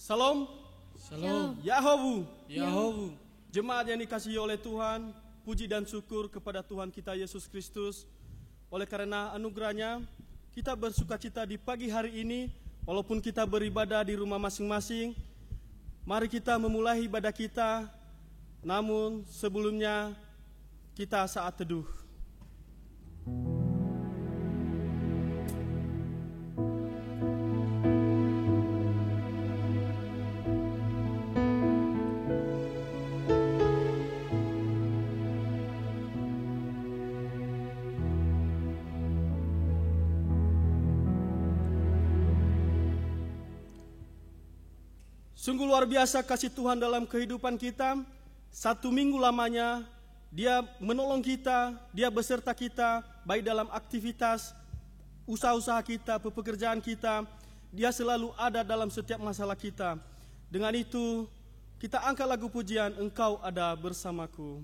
Salam. Salam. Yahowu. Yahowu. Jemaat yang dikasihi oleh Tuhan, puji dan syukur kepada Tuhan kita Yesus Kristus. Oleh karena anugerahnya, kita bersukacita di pagi hari ini, walaupun kita beribadah di rumah masing-masing. Mari kita memulai ibadah kita, namun sebelumnya kita saat teduh. Sungguh luar biasa kasih Tuhan dalam kehidupan kita. 1 minggu lamanya Dia menolong kita, Dia beserta kita, baik dalam aktivitas, usaha-usaha kita, pekerjaan kita. Dia selalu ada dalam setiap masalah kita. Dengan itu, kita angkat lagu pujian, Engkau ada bersamaku.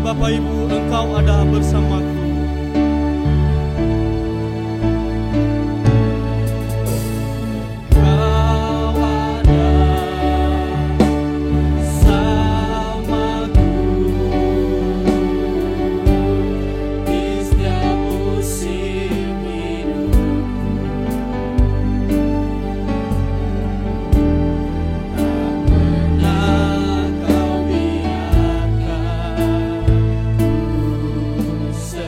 Bapak Ibu, Engkau ada bersamaku. Say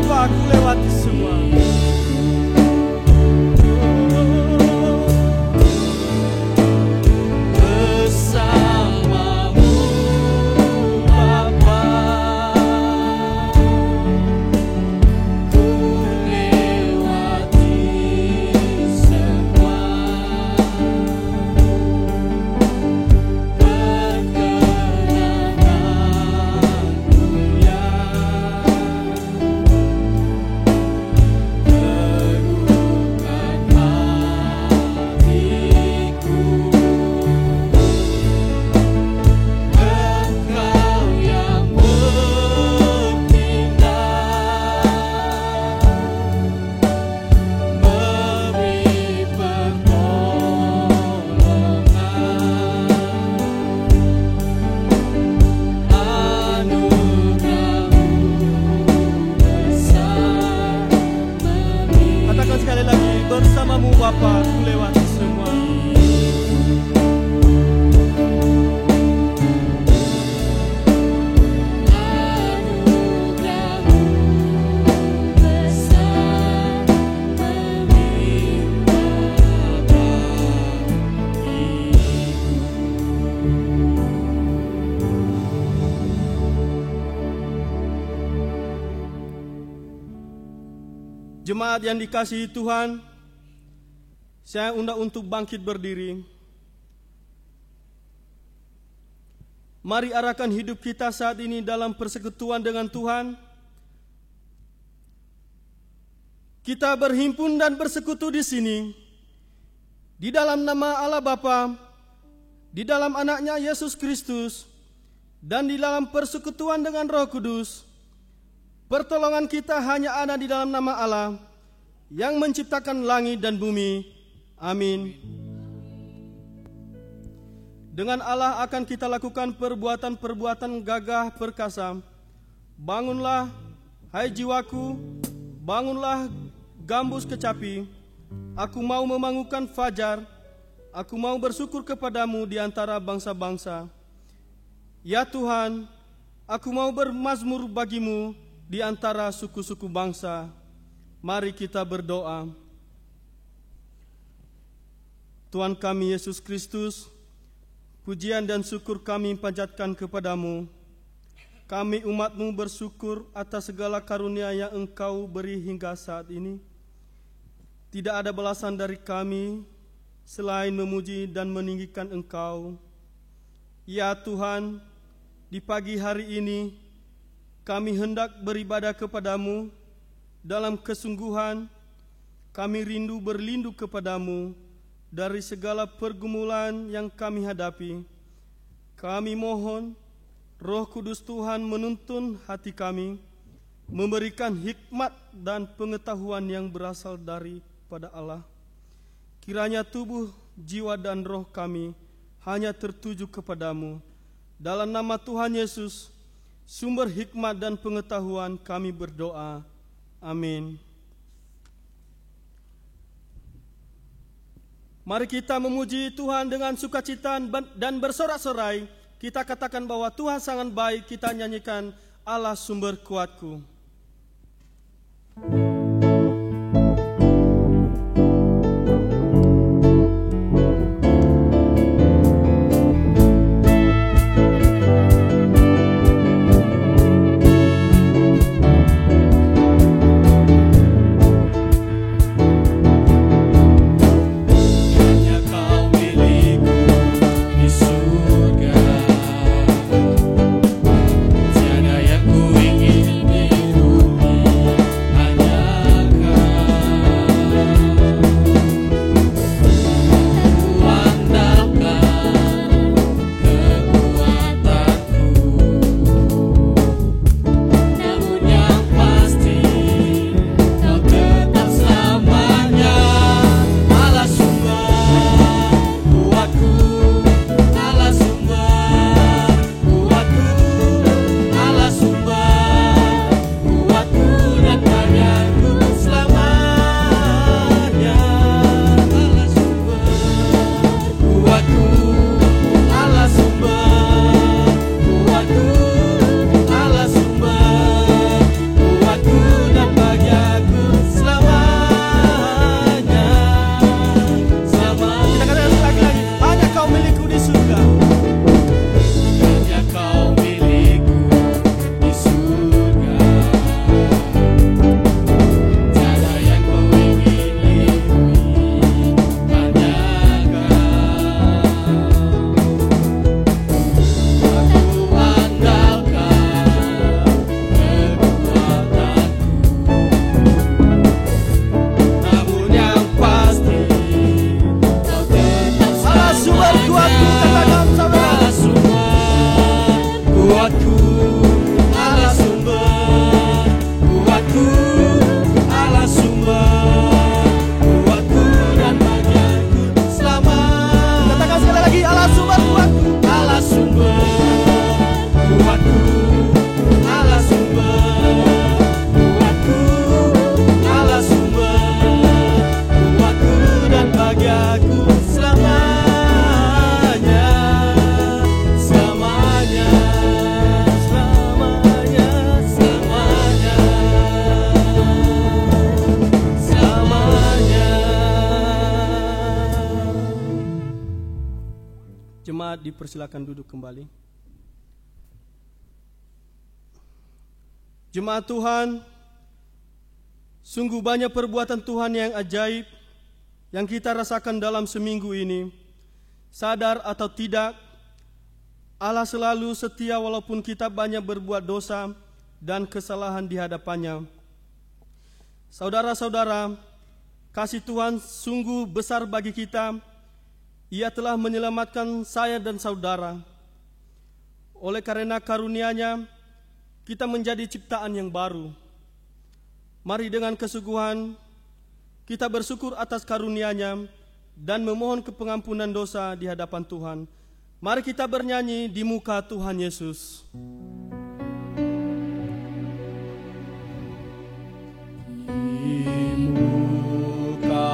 Bapa, aku lewati semua. Bersamamu Bapa, ku lewati semua. Jemaat yang dikasihi Tuhan, saya undang untuk bangkit berdiri. Mari arahkan hidup kita saat ini dalam persekutuan dengan Tuhan. Kita berhimpun dan bersekutu di sini, di dalam nama Allah Bapa, di dalam anaknya Yesus Kristus, dan di dalam persekutuan dengan Roh Kudus. Pertolongan kita hanya ada di dalam nama Allah yang menciptakan langit dan bumi. Amin. Dengan Allah akan kita lakukan perbuatan-perbuatan gagah perkasa. Bangunlah, hai jiwaku, bangunlah gambus kecapi. Aku mau memangukan fajar, aku mau bersyukur kepadamu di antara bangsa-bangsa. Ya Tuhan, aku mau bermazmur bagimu di antara suku-suku bangsa. Mari kita berdoa. Tuhan kami Yesus Kristus, pujian dan syukur kami panjatkan kepadamu. Kami umat-Mu bersyukur atas segala karunia yang Engkau beri hingga saat ini. Tidak ada balasan dari kami selain memuji dan meninggikan Engkau. Ya Tuhan, di pagi hari ini kami hendak beribadah kepadamu dalam kesungguhan. Kami rindu berlindung kepadamu dari segala pergumulan yang kami hadapi. Kami mohon Roh Kudus Tuhan menuntun hati kami, memberikan hikmat dan pengetahuan yang berasal daripada Allah. Kiranya tubuh, jiwa dan roh kami hanya tertuju kepadamu. Dalam nama Tuhan Yesus, sumber hikmat dan pengetahuan, kami berdoa. Amin. Mari kita memuji Tuhan dengan sukacita dan bersorak-sorai. Kita katakan bahwa Tuhan sangat baik. Kita nyanyikan Allah sumber kuatku. Tiada yang ku ingin Jemaat dipersilakan duduk kembali. Jemaat Tuhan, sungguh banyak perbuatan Tuhan yang ajaib yang kita rasakan dalam seminggu ini. Sadar atau tidak, Allah selalu setia walaupun kita banyak berbuat dosa dan kesalahan di hadapannya. Saudara-saudara, kasih Tuhan sungguh besar bagi kita. Ia telah menyelamatkan saya dan saudara. Oleh karena karunia-Nya, kita menjadi ciptaan yang baru. Mari dengan kesungguhan kita bersyukur atas karunia-Nya dan memohon kepengampunan dosa di hadapan Tuhan. Mari kita bernyanyi di muka Tuhan Yesus. Di muka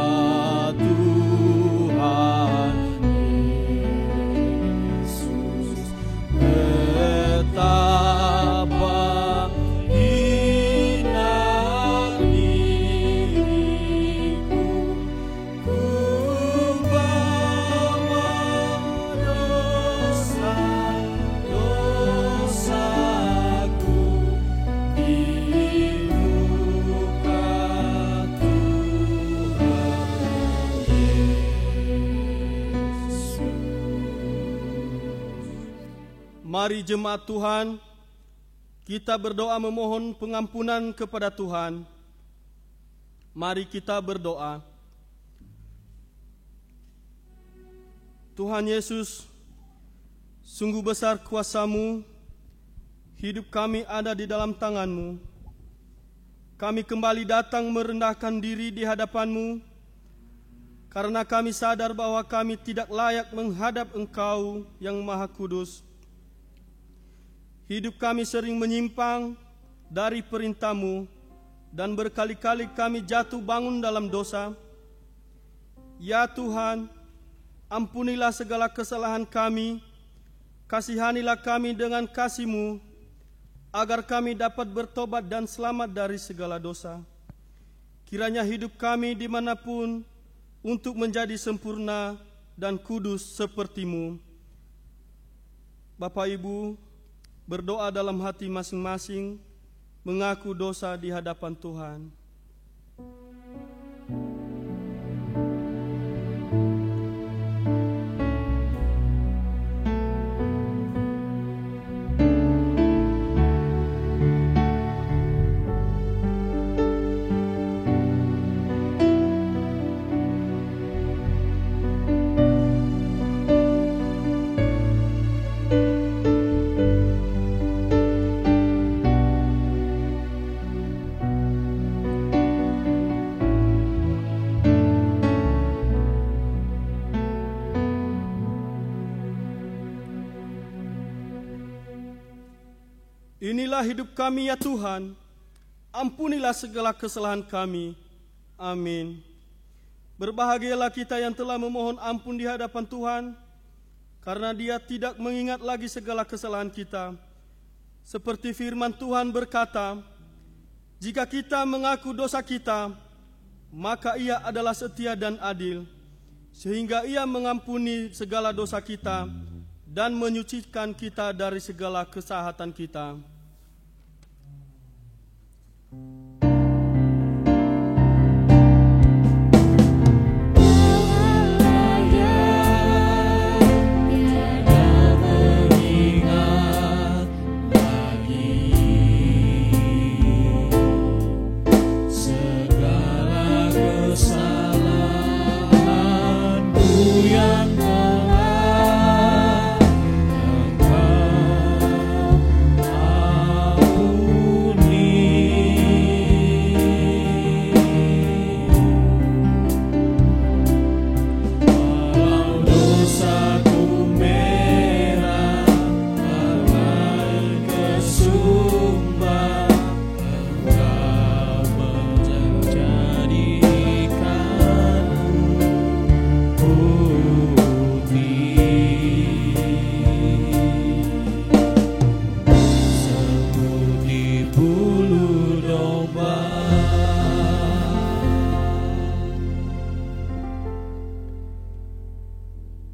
Tuhan Yesus, betapa hina diriku, ku bawa dosa-dosaku di muka Tuhan Yesus. Mari jemaat Tuhan, kita berdoa memohon pengampunan kepada Tuhan. Mari kita berdoa. Tuhan Yesus, sungguh besar kuasa-Mu, hidup kami ada di dalam tangan-Mu. Kami kembali datang merendahkan diri di hadapan-Mu, karena kami sadar bahwa kami tidak layak menghadap Engkau yang Maha Kudus. Hidup kami sering menyimpang dari perintah-Mu, dan berkali-kali kami jatuh bangun dalam dosa. Ya Tuhan, ampunilah segala kesalahan kami, kasihanilah kami dengan kasih-Mu, agar kami dapat bertobat dan selamat dari segala dosa. Kiranya hidup kami dimanapun untuk menjadi sempurna dan kudus seperti-Mu. Bapak Ibu, berdoa dalam hati masing-masing, mengaku dosa di hadapan Tuhan. Inilah hidup kami ya Tuhan, ampunilah segala kesalahan kami. Amin. Berbahagialah kita yang telah memohon ampun di hadapan Tuhan, karena Dia tidak mengingat lagi segala kesalahan kita. Seperti firman Tuhan berkata, jika kita mengaku dosa kita, maka Ia adalah setia dan adil, sehingga Ia mengampuni segala dosa kita dan menyucikan kita dari segala kesahatan kita.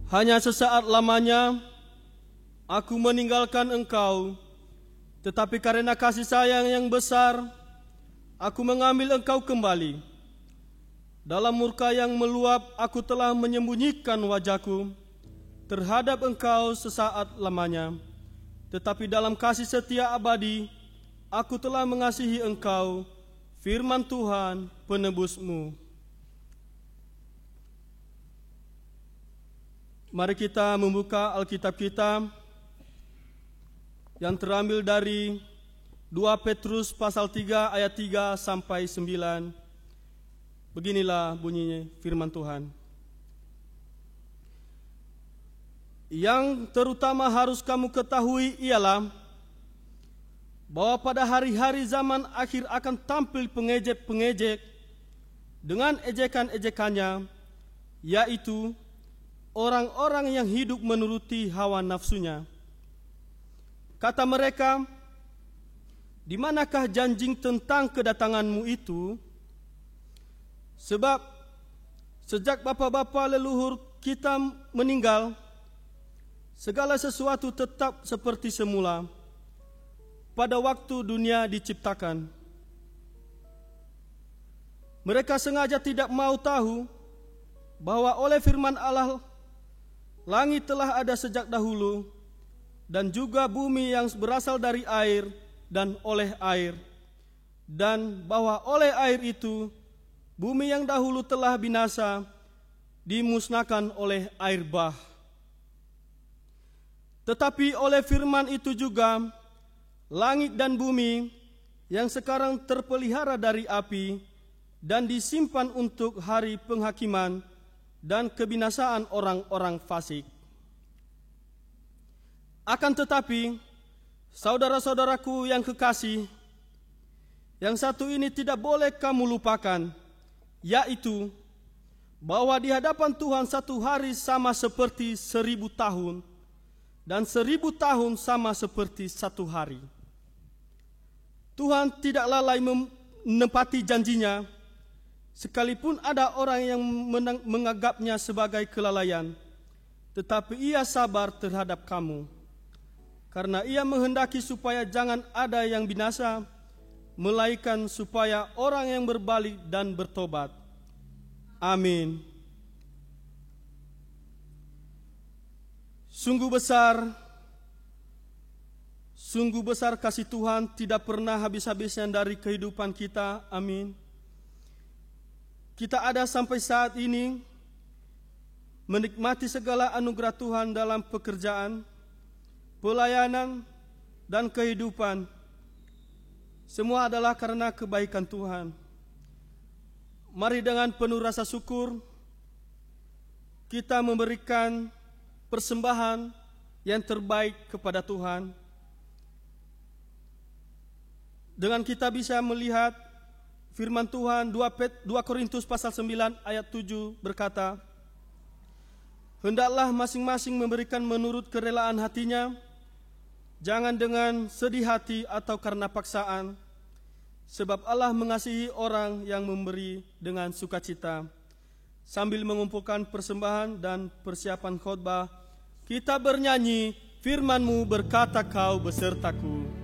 Hanya sesaat lamanya aku meninggalkan engkau, tetapi karena kasih sayang yang besar, aku mengambil engkau kembali. Dalam murka yang meluap, aku telah menyembunyikan wajahku terhadap engkau sesaat lamanya. Tetapi dalam kasih setia abadi, aku telah mengasihi engkau, firman Tuhan penebusmu. Mari kita membuka Alkitab kita yang terambil dari 2 Petrus pasal 3 ayat 3 sampai 9. Beginilah bunyinya firman Tuhan. Yang terutama harus kamu ketahui ialah bahwa pada hari-hari zaman akhir akan tampil pengejek-pengejek dengan ejekan-ejekannya, yaitu orang-orang yang hidup menuruti hawa nafsunya. Kata mereka, di manakah janji tentang kedatanganmu itu? Sebab sejak bapa-bapa leluhur kita meninggal, segala sesuatu tetap seperti semula pada waktu dunia diciptakan. Mereka sengaja tidak mau tahu bahwa oleh firman Allah, langit telah ada sejak dahulu, dan juga bumi yang berasal dari air dan oleh air, dan bahwa oleh air itu bumi yang dahulu telah binasa dimusnahkan oleh air bah. Tetapi oleh firman itu juga langit dan bumi yang sekarang terpelihara dari api dan disimpan untuk hari penghakiman dan kebinasaan orang-orang fasik. Akan tetapi, saudara-saudaraku yang kekasih, yang satu ini tidak boleh kamu lupakan, yaitu bahwa di hadapan Tuhan satu hari sama seperti 1000 tahun, dan 1000 tahun sama seperti satu hari. Tuhan tidak lalai menepati janjinya, sekalipun ada orang yang menganggapnya sebagai kelalaian, tetapi ia sabar terhadap kamu, karena ia menghendaki supaya jangan ada yang binasa, melainkan supaya orang yang berbalik dan bertobat. Amin. Sungguh besar kasih Tuhan, tidak pernah habis-habisnya dari kehidupan kita. Amin. Kita ada sampai saat ini menikmati segala anugerah Tuhan dalam pekerjaan, pelayanan, dan kehidupan. Semua adalah karena kebaikan Tuhan. Mari dengan penuh rasa syukur kita memberikan persembahan yang terbaik kepada Tuhan. Dengan kita bisa melihat firman Tuhan 2 Korintus pasal 9 ayat 7 berkata, hendaklah masing-masing memberikan menurut kerelaan hatinya, jangan dengan sedih hati atau karena paksaan, sebab Allah mengasihi orang yang memberi dengan sukacita. Sambil mengumpulkan persembahan dan persiapan khotbah, kita bernyanyi, firman-Mu berkata kau besertaku.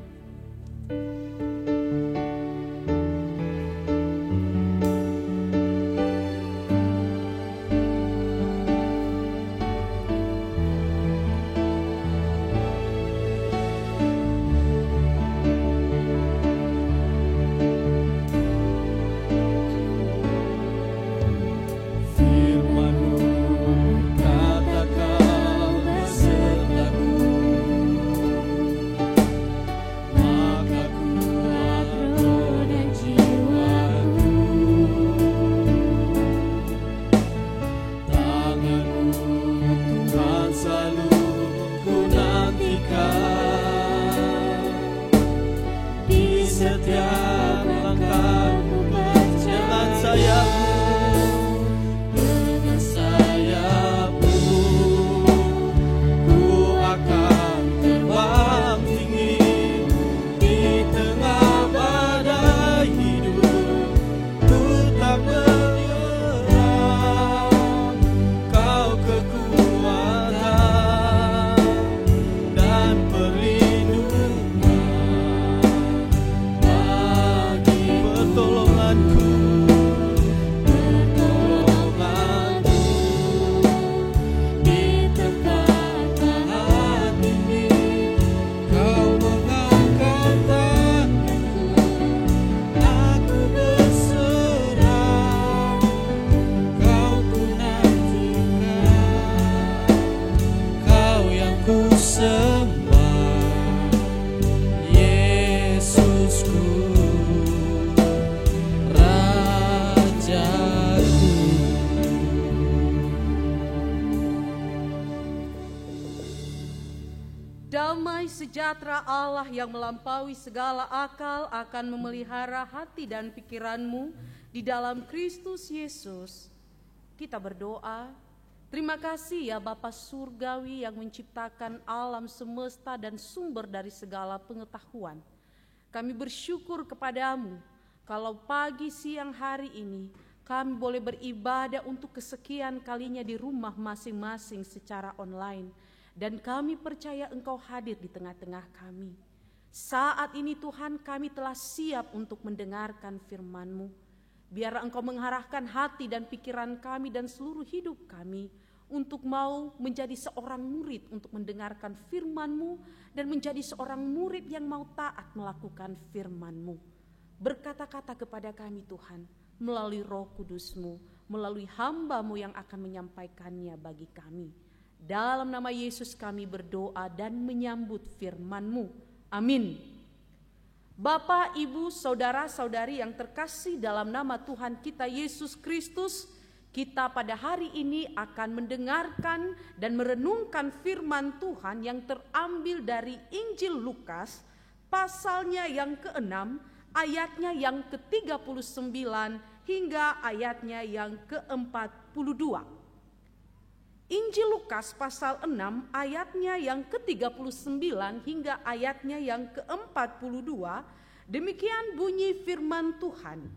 Damai sejahtera Allah yang melampaui segala akal akan memelihara hati dan pikiranmu di dalam Kristus Yesus. Kita berdoa, terima kasih ya Bapa Surgawi yang menciptakan alam semesta dan sumber dari segala pengetahuan. Kami bersyukur kepadamu kalau pagi siang hari ini kami boleh beribadah untuk kesekian kalinya di rumah masing-masing secara online. Dan kami percaya Engkau hadir di tengah-tengah kami. Saat ini Tuhan, kami telah siap untuk mendengarkan firman-Mu. Biar Engkau mengarahkan hati dan pikiran kami dan seluruh hidup kami untuk mau menjadi seorang murid untuk mendengarkan firman-Mu dan menjadi seorang murid yang mau taat melakukan firman-Mu. Berkata-kata kepada kami Tuhan melalui Roh Kudus-Mu, melalui hamba-Mu yang akan menyampaikannya bagi kami. Dalam nama Yesus kami berdoa dan menyambut firman-Mu. Amin. Bapak, Ibu, saudara-saudari yang terkasih dalam nama Tuhan kita Yesus Kristus, kita pada hari ini akan mendengarkan dan merenungkan firman Tuhan yang terambil dari Injil Lukas, pasalnya yang ke-6, ayatnya yang ke-39 hingga ayatnya yang ke-42. Injil Lukas pasal 6 ayatnya yang ke-39 hingga ayatnya yang ke-42, demikian bunyi firman Tuhan.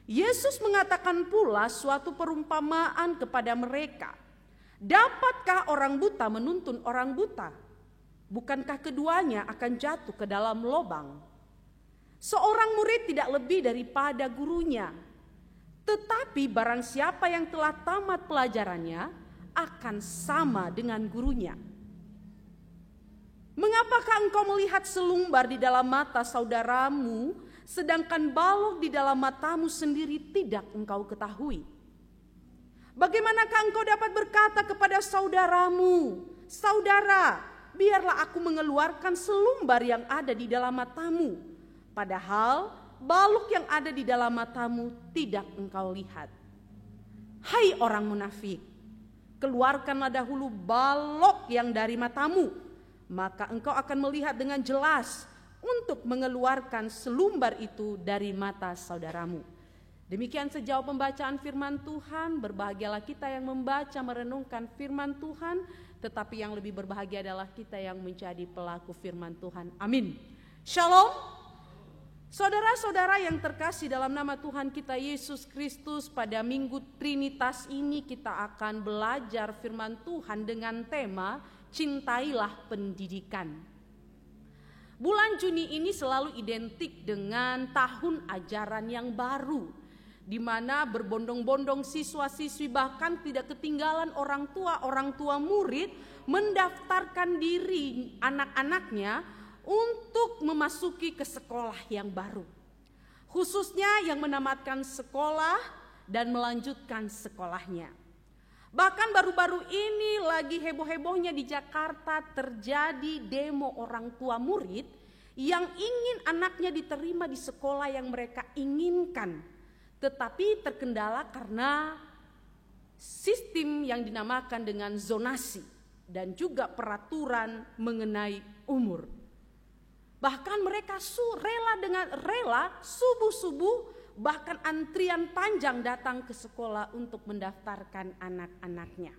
Yesus mengatakan pula suatu perumpamaan kepada mereka. Dapatkah orang buta menuntun orang buta? Bukankah keduanya akan jatuh ke dalam lubang? Seorang murid tidak lebih daripada gurunya. Tetapi barang siapa yang telah tamat pelajarannya akan sama dengan gurunya. Mengapakah engkau melihat selumbar di dalam mata saudaramu, sedangkan balok di dalam matamu sendiri tidak engkau ketahui? Bagaimanakah engkau dapat berkata kepada saudaramu, "Saudara, biarlah aku mengeluarkan selumbar yang ada di dalam matamu," padahal balok yang ada di dalam matamu tidak engkau lihat? Hai orang munafik, keluarkanlah dahulu balok yang dari matamu, maka engkau akan melihat dengan jelas untuk mengeluarkan selumbar itu dari mata saudaramu. Demikian sejauh pembacaan firman Tuhan. Berbahagialah kita yang membaca merenungkan firman Tuhan, tetapi yang lebih berbahagia adalah kita yang menjadi pelaku firman Tuhan. Amin. Shalom. Saudara-saudara yang terkasih dalam nama Tuhan kita Yesus Kristus, pada Minggu Trinitas ini kita akan belajar firman Tuhan dengan tema Cintailah Pendidikan. Bulan Juni ini selalu identik dengan tahun ajaran yang baru, di mana berbondong-bondong siswa-siswi bahkan tidak ketinggalan orang tua murid mendaftarkan diri anak-anaknya untuk memasuki ke sekolah yang baru, khususnya yang menamatkan sekolah dan melanjutkan sekolahnya. Bahkan baru-baru ini lagi heboh-hebohnya di Jakarta terjadi demo orang tua murid yang ingin anaknya diterima di sekolah yang mereka inginkan, tetapi terkendala karena sistem yang dinamakan dengan zonasi dan juga peraturan mengenai umur. Bahkan mereka rela subuh-subuh, bahkan antrian panjang datang ke sekolah untuk mendaftarkan anak-anaknya.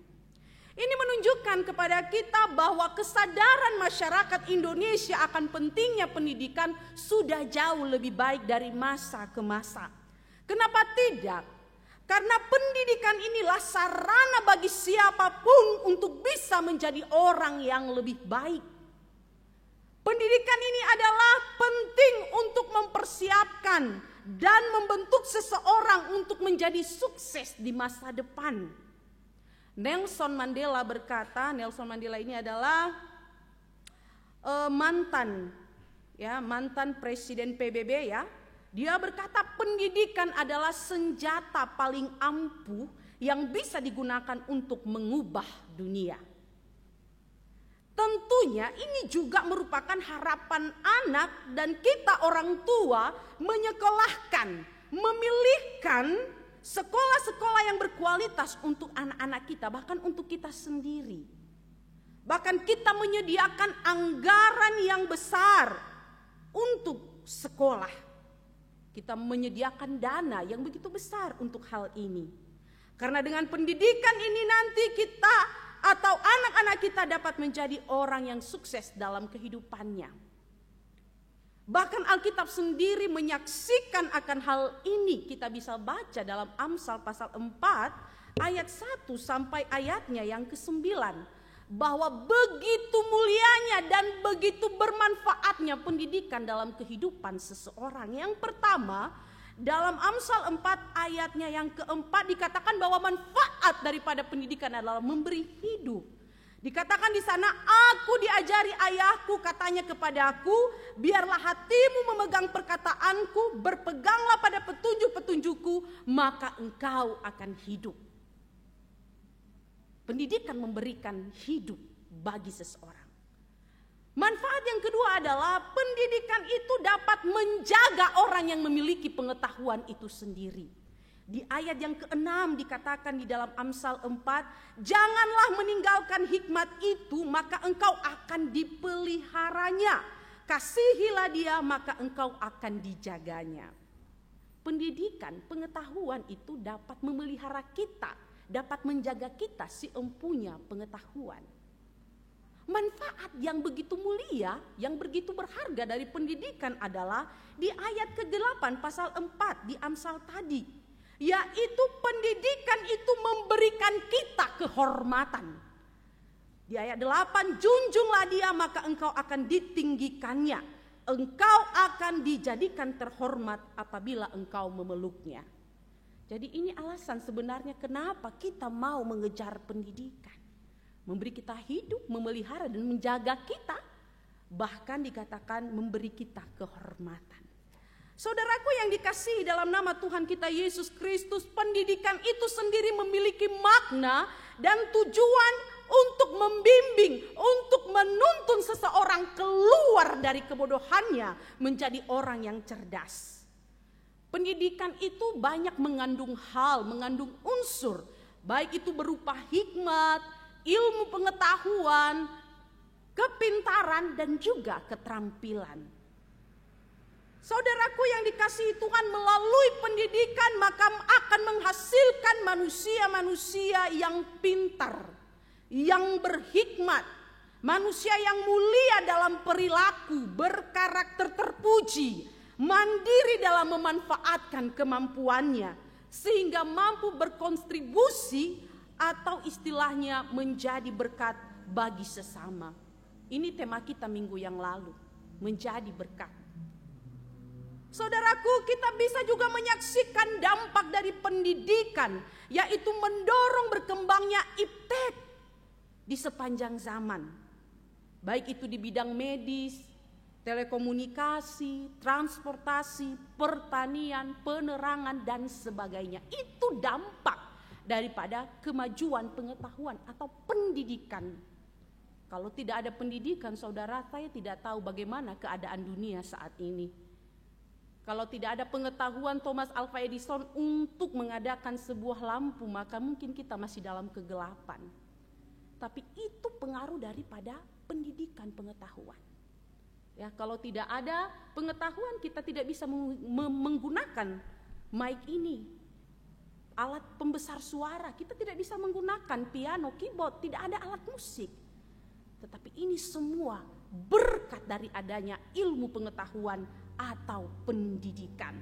Ini menunjukkan kepada kita bahwa kesadaran masyarakat Indonesia akan pentingnya pendidikan sudah jauh lebih baik dari masa ke masa. Kenapa tidak? Karena pendidikan inilah sarana bagi siapapun untuk bisa menjadi orang yang lebih baik. Pendidikan ini adalah penting untuk mempersiapkan dan membentuk seseorang untuk menjadi sukses di masa depan. Nelson Mandela berkata, Nelson Mandela ini adalah mantan presiden PBB ya. Dia berkata pendidikan adalah senjata paling ampuh yang bisa digunakan untuk mengubah dunia. Tentunya ini juga merupakan harapan anak dan kita orang tua menyekolahkan, memilihkan sekolah-sekolah yang berkualitas untuk anak-anak kita, bahkan untuk kita sendiri. Bahkan kita menyediakan anggaran yang besar untuk sekolah. Kita menyediakan dana yang begitu besar untuk hal ini. Karena dengan pendidikan ini nanti kita atau anak-anak kita dapat menjadi orang yang sukses dalam kehidupannya. Bahkan Alkitab sendiri menyaksikan akan hal ini. Kita bisa baca dalam Amsal pasal 4 ayat 1 sampai ayatnya yang ke-9. Bahwa begitu mulianya dan begitu bermanfaatnya pendidikan dalam kehidupan seseorang. Yang pertama, dalam Amsal 4 ayatnya yang keempat dikatakan bahwa manfaat daripada pendidikan adalah memberi hidup. Dikatakan di sana, aku diajari ayahku, katanya kepadaku, biarlah hatimu memegang perkataanku, berpeganglah pada petunjuk-petunjukku, maka engkau akan hidup. Pendidikan memberikan hidup bagi seseorang. Manfaat yang kedua adalah pendidikan itu dapat menjaga orang yang memiliki pengetahuan itu sendiri. Di ayat yang ke-6 dikatakan di dalam Amsal 4, janganlah meninggalkan hikmat itu, maka engkau akan dipeliharanya. Kasihilah dia, maka engkau akan dijaganya. Pendidikan, pengetahuan itu dapat memelihara kita, dapat menjaga kita si empunya pengetahuan. Manfaat yang begitu mulia, yang begitu berharga dari pendidikan adalah di ayat ke-8 pasal 4 di Amsal tadi. Yaitu pendidikan itu memberikan kita kehormatan. Di ayat 8, junjunglah dia maka engkau akan ditinggikannya. Engkau akan dijadikan terhormat apabila engkau memeluknya. Jadi ini alasan sebenarnya kenapa kita mau mengejar pendidikan. Memberi kita hidup, memelihara dan menjaga kita. Bahkan dikatakan memberi kita kehormatan. Saudaraku yang dikasihi dalam nama Tuhan kita Yesus Kristus, pendidikan itu sendiri memiliki makna dan tujuan untuk membimbing, untuk menuntun seseorang keluar dari kebodohannya menjadi orang yang cerdas. Pendidikan itu banyak mengandung hal, mengandung unsur, baik itu berupa hikmat, ilmu pengetahuan, kepintaran dan juga keterampilan. Saudaraku yang dikasihi Tuhan, melalui pendidikan maka akan menghasilkan manusia-manusia yang pintar, yang berhikmat, manusia yang mulia dalam perilaku, berkarakter terpuji, mandiri dalam memanfaatkan kemampuannya, sehingga mampu berkontribusi atau istilahnya menjadi berkat bagi sesama. Ini tema kita minggu yang lalu, menjadi berkat. Saudaraku, kita bisa juga menyaksikan dampak dari pendidikan, yaitu mendorong berkembangnya iptek di sepanjang zaman. Baik itu di bidang medis, telekomunikasi, transportasi, pertanian, penerangan dan sebagainya. Itu dampak daripada kemajuan pengetahuan atau pendidikan. Kalau tidak ada pendidikan, saudara, saya tidak tahu bagaimana keadaan dunia saat ini. Kalau tidak ada pengetahuan Thomas Alva Edison untuk mengadakan sebuah lampu, maka mungkin kita masih dalam kegelapan. Tapi itu pengaruh daripada pendidikan pengetahuan. Ya, kalau tidak ada pengetahuan, kita tidak bisa menggunakan mic ini, alat pembesar suara. Kita tidak bisa menggunakan piano, keyboard, tidak ada alat musik. Tetapi ini semua berkat dari adanya ilmu pengetahuan atau pendidikan.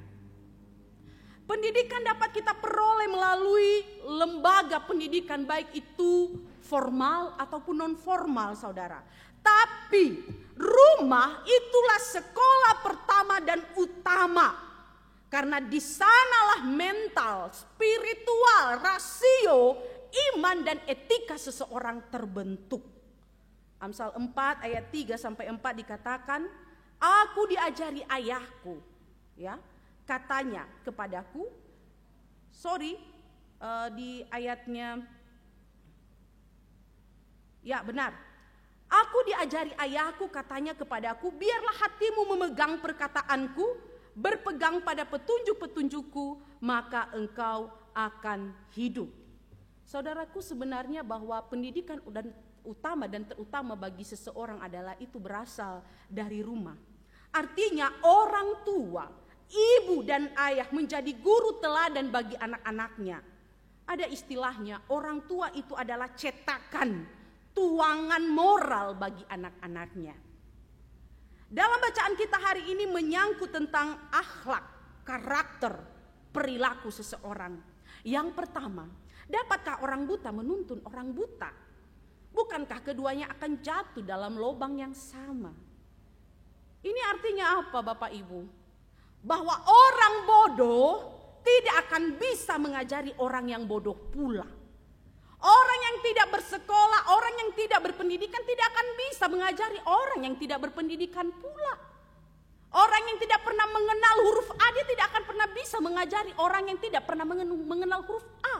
Pendidikan dapat kita peroleh melalui lembaga pendidikan, baik itu formal ataupun non formal, saudara. Tapi rumah itulah sekolah pertama dan utama, karena di sanalah mental, spiritual, rasio, iman dan etika seseorang terbentuk. Amsal 4 ayat 3 sampai 4 dikatakan, aku diajari ayahku, ya, katanya kepadaku. Di ayatnya, ya benar. Aku diajari ayahku, katanya kepadaku, biarlah hatimu memegang perkataanku, berpegang pada petunjuk-petunjukku, maka engkau akan hidup. Saudaraku, sebenarnya bahwa pendidikan utama dan terutama bagi seseorang adalah itu berasal dari rumah. Artinya orang tua, ibu dan ayah menjadi guru teladan bagi anak-anaknya. Ada istilahnya, orang tua itu adalah cetakan, tuangan moral bagi anak-anaknya. Dalam bacaan kita hari ini menyangkut tentang akhlak, karakter, perilaku seseorang. Yang pertama, dapatkah orang buta menuntun orang buta? Bukankah keduanya akan jatuh dalam lubang yang sama? Ini artinya apa, Bapak Ibu? Bahwa orang bodoh tidak akan bisa mengajari orang yang bodoh pula. Orang yang tidak bersekolah, orang yang tidak berpendidikan tidak akan bisa mengajari orang yang tidak berpendidikan pula. Orang yang tidak pernah mengenal huruf A, dia tidak akan pernah bisa mengajari orang yang tidak pernah mengenal huruf A.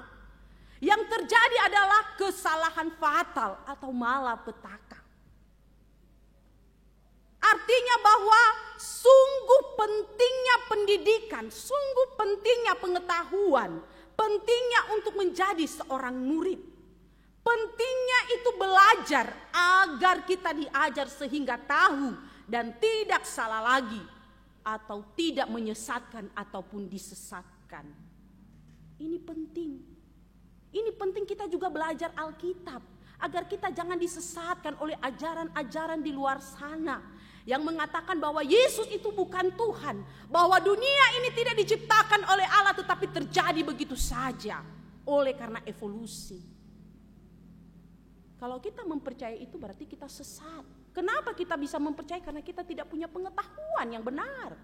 Yang terjadi adalah kesalahan fatal atau malapetaka. Artinya bahwa sungguh pentingnya pendidikan, sungguh pentingnya pengetahuan, pentingnya untuk menjadi seorang murid. Pentingnya itu belajar agar kita diajar sehingga tahu dan tidak salah lagi, atau tidak menyesatkan ataupun disesatkan. Ini penting. Ini penting kita juga belajar Alkitab agar kita jangan disesatkan oleh ajaran-ajaran di luar sana yang mengatakan bahwa Yesus itu bukan Tuhan, bahwa dunia ini tidak diciptakan oleh Allah tetapi terjadi begitu saja oleh karena evolusi. Kalau kita mempercayai itu berarti kita sesat. Kenapa kita bisa mempercayai? Karena kita tidak punya pengetahuan yang benar.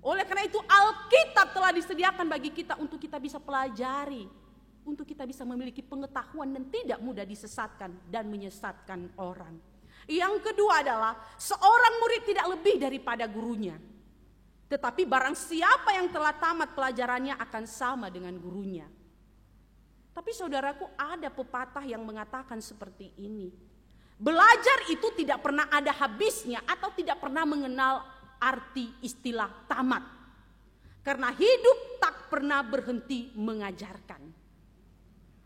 Oleh karena itu Alkitab telah disediakan bagi kita untuk kita bisa pelajari, untuk kita bisa memiliki pengetahuan dan tidak mudah disesatkan dan menyesatkan orang. Yang kedua adalah seorang murid tidak lebih daripada gurunya. Tetapi barang siapa yang telah tamat pelajarannya akan sama dengan gurunya. Tapi saudaraku, ada pepatah yang mengatakan seperti ini. Belajar itu tidak pernah ada habisnya atau tidak pernah mengenal arti istilah tamat. Karena hidup tak pernah berhenti mengajarkan.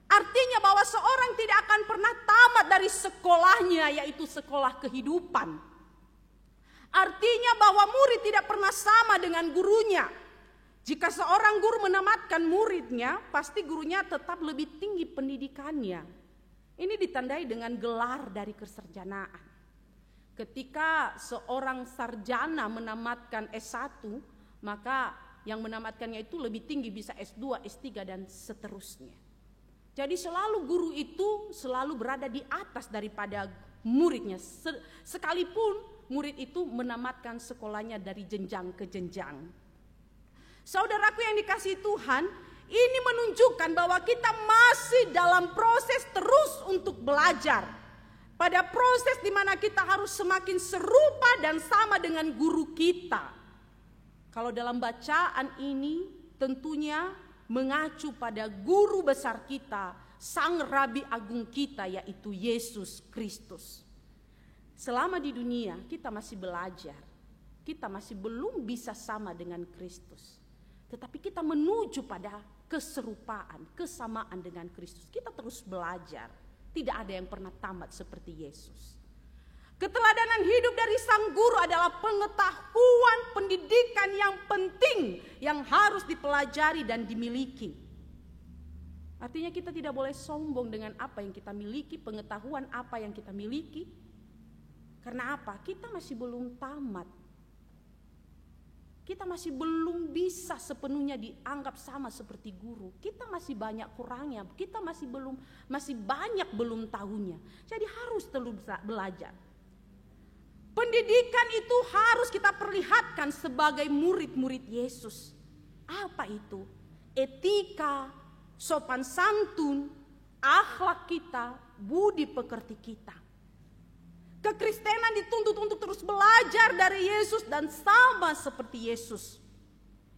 Artinya bahwa seorang tidak akan pernah tamat dari sekolahnya, yaitu sekolah kehidupan. Artinya bahwa murid tidak pernah sama dengan gurunya. Jika seorang guru menamatkan muridnya, pasti gurunya tetap lebih tinggi pendidikannya. Ini ditandai dengan gelar dari kesarjanaan. Ketika seorang sarjana menamatkan S1, maka yang menamatkannya itu lebih tinggi, bisa S2, S3 dan seterusnya. Jadi selalu guru itu selalu berada di atas daripada muridnya. Sekalipun murid itu menamatkan sekolahnya dari jenjang ke jenjang. Saudaraku yang dikasihi Tuhan, ini menunjukkan bahwa kita masih dalam proses terus untuk belajar. Pada proses di mana kita harus semakin serupa dan sama dengan guru kita. Kalau dalam bacaan ini tentunya mengacu pada guru besar kita, sang Rabi Agung kita, yaitu Yesus Kristus. Selama di dunia kita masih belajar, kita masih belum bisa sama dengan Kristus. Tetapi kita menuju pada keserupaan, kesamaan dengan Kristus. Kita terus belajar. Tidak ada yang pernah tamat seperti Yesus. Keteladanan hidup dari sang guru adalah pengetahuan pendidikan yang penting yang harus dipelajari dan dimiliki. Artinya kita tidak boleh sombong dengan apa yang kita miliki, pengetahuan apa yang kita miliki. Karena apa? Kita masih belum tamat. Kita masih belum bisa sepenuhnya dianggap sama seperti guru. Kita masih banyak kurangnya. Kita masih banyak belum tahunya. Jadi harus terus belajar. Pendidikan itu harus kita perlihatkan sebagai murid-murid Yesus. Apa itu? Etika, sopan santun, akhlak kita, budi pekerti kita. Kekristenan dituntut untuk terus belajar dari Yesus dan sama seperti Yesus.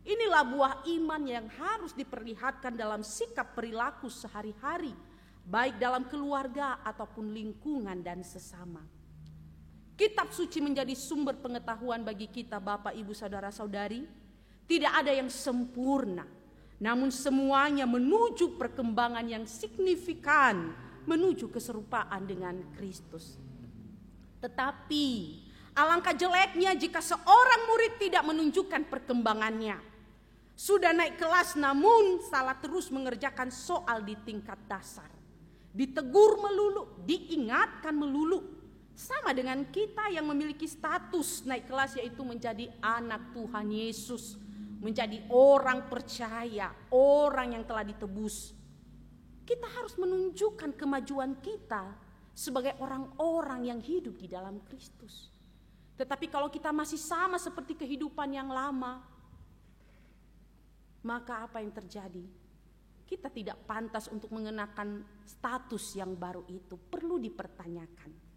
Inilah buah iman yang harus diperlihatkan dalam sikap perilaku sehari-hari, baik dalam keluarga ataupun lingkungan dan sesama. Kitab suci menjadi sumber pengetahuan bagi kita, Bapak, Ibu, Saudara-saudari. Tidak ada yang sempurna, namun semuanya menuju perkembangan yang signifikan menuju keserupaan dengan Kristus. Tetapi alangkah jeleknya jika seorang murid tidak menunjukkan perkembangannya. Sudah naik kelas namun salah terus mengerjakan soal di tingkat dasar. Ditegur melulu, diingatkan melulu. Sama dengan kita yang memiliki status naik kelas, yaitu menjadi anak Tuhan Yesus, menjadi orang percaya, orang yang telah ditebus. Kita harus menunjukkan kemajuan kita sebagai orang-orang yang hidup di dalam Kristus. Tetapi kalau kita masih sama seperti kehidupan yang lama, maka apa yang terjadi? Kita tidak pantas untuk mengenakan status yang baru itu, perlu dipertanyakan.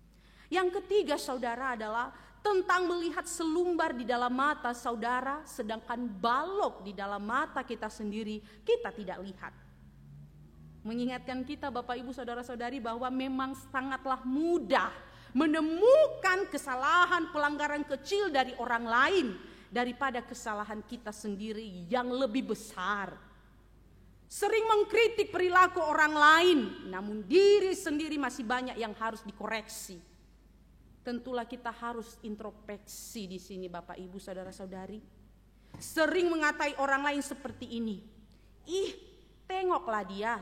Yang ketiga saudara adalah tentang melihat selumbar di dalam mata saudara, sedangkan balok di dalam mata kita sendiri kita tidak lihat. Mengingatkan kita Bapak Ibu Saudara-saudari bahwa memang sangatlah mudah menemukan kesalahan pelanggaran kecil dari orang lain daripada kesalahan kita sendiri yang lebih besar. Sering mengkritik perilaku orang lain, namun diri sendiri masih banyak yang harus dikoreksi. Tentulah kita harus introspeksi di sini Bapak Ibu Saudara-saudari. Sering mengatai orang lain seperti ini. Ih, tengoklah dia,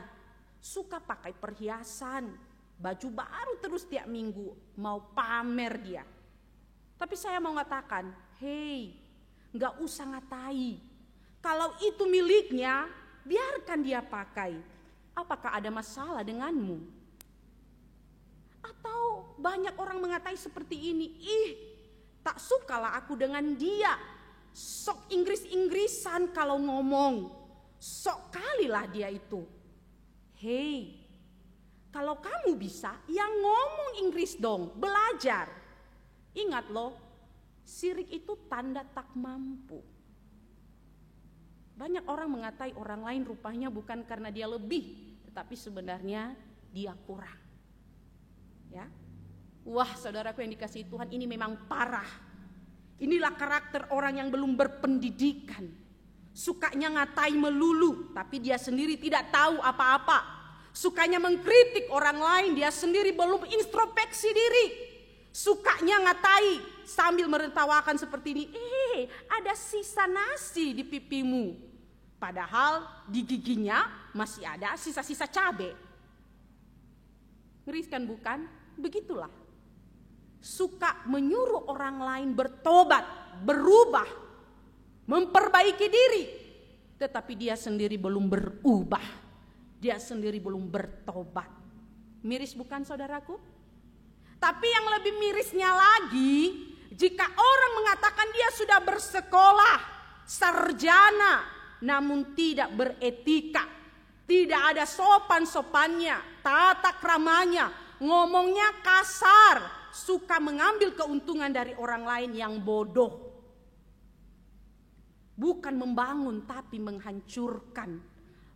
suka pakai perhiasan, baju baru terus tiap minggu, mau pamer dia. Tapi saya mau mengatakan, hei, gak usah ngatai. Kalau itu miliknya, biarkan dia pakai. Apakah ada masalah denganmu? Atau banyak orang mengatai seperti ini, ih, tak sukalah aku dengan dia. Sok Inggris-Inggrisan kalau ngomong, sok kalilah dia itu. Hei, kalau kamu bisa, yang ngomong Inggris dong, belajar. Ingat loh, sirik itu tanda tak mampu. Banyak orang mengatai orang lain rupanya bukan karena dia lebih, tetapi sebenarnya dia kurang. Ya. Wah saudaraku yang dikasihi Tuhan, ini memang parah. Inilah karakter orang yang belum berpendidikan. Sukanya ngatai melulu, tapi dia sendiri tidak tahu apa-apa. Sukanya mengkritik orang lain, dia sendiri belum introspeksi diri. Sukanya ngatai sambil menertawakan seperti ini. Ada sisa nasi di pipimu. Padahal di giginya masih ada sisa-sisa cabai. Ngerikan bukan? Begitulah. Suka menyuruh orang lain bertobat, berubah, memperbaiki diri. Tetapi dia sendiri belum berubah. Dia sendiri belum bertobat. Miris bukan saudaraku? Tapi yang lebih mirisnya lagi, jika orang mengatakan dia sudah bersekolah, sarjana, namun tidak beretika, tidak ada sopan-sopannya, tata kramanya, ngomongnya kasar, suka mengambil keuntungan dari orang lain yang bodoh. Bukan membangun tapi menghancurkan,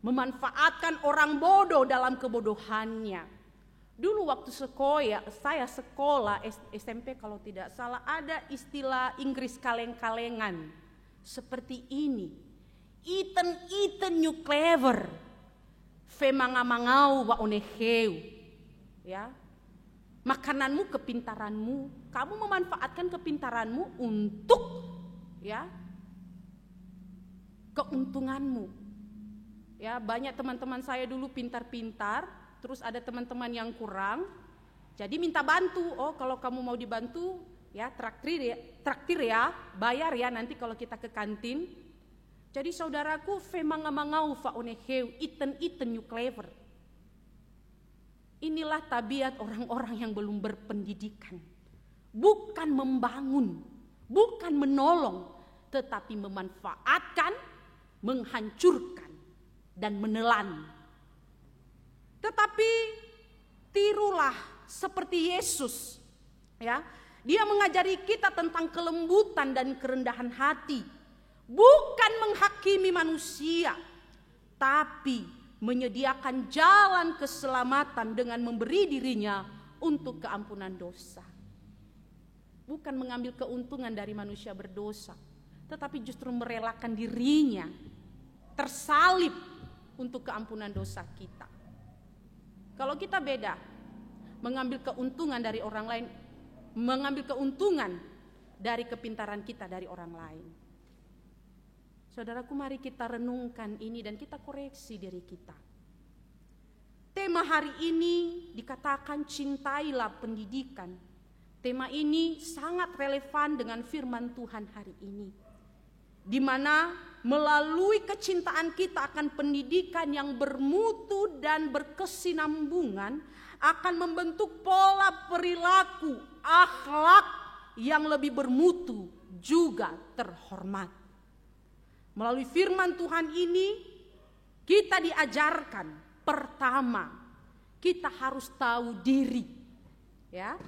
memanfaatkan orang bodoh dalam kebodohannya. Dulu waktu saya sekolah SMP kalau tidak salah, ada istilah Inggris kaleng-kalengan seperti ini. Iten you clever, femanga-mangau wa oneheu. Ya, makananmu kepintaranmu, kamu memanfaatkan kepintaranmu untuk ya keuntunganmu. Ya, banyak teman-teman saya dulu pintar-pintar, terus ada teman-teman yang kurang, jadi minta bantu. Oh, kalau kamu mau dibantu, ya traktir ya, bayar ya nanti kalau kita ke kantin. Jadi saudaraku, femanga-mangau fa oneheu, iten you clever. Inilah tabiat orang-orang yang belum berpendidikan. Bukan membangun, bukan menolong, tetapi memanfaatkan, menghancurkan, dan menelan. Tetapi tirulah seperti Yesus. Ya, dia mengajari kita tentang kelembutan dan kerendahan hati. Bukan menghakimi manusia, tapi menyediakan jalan keselamatan dengan memberi dirinya untuk keampunan dosa. Bukan mengambil keuntungan dari manusia berdosa, tetapi justru merelakan dirinya tersalib untuk keampunan dosa kita. Kalau kita beda, mengambil keuntungan dari orang lain, mengambil keuntungan dari kepintaran kita dari orang lain. Saudaraku, mari kita renungkan ini dan kita koreksi diri kita. Tema hari ini dikatakan cintailah pendidikan. Tema ini sangat relevan dengan firman Tuhan hari ini. Di mana melalui kecintaan kita akan pendidikan yang bermutu dan berkesinambungan akan membentuk pola perilaku, akhlak yang lebih bermutu juga terhormat. Melalui firman Tuhan ini kita diajarkan, pertama kita harus tahu diri, ya.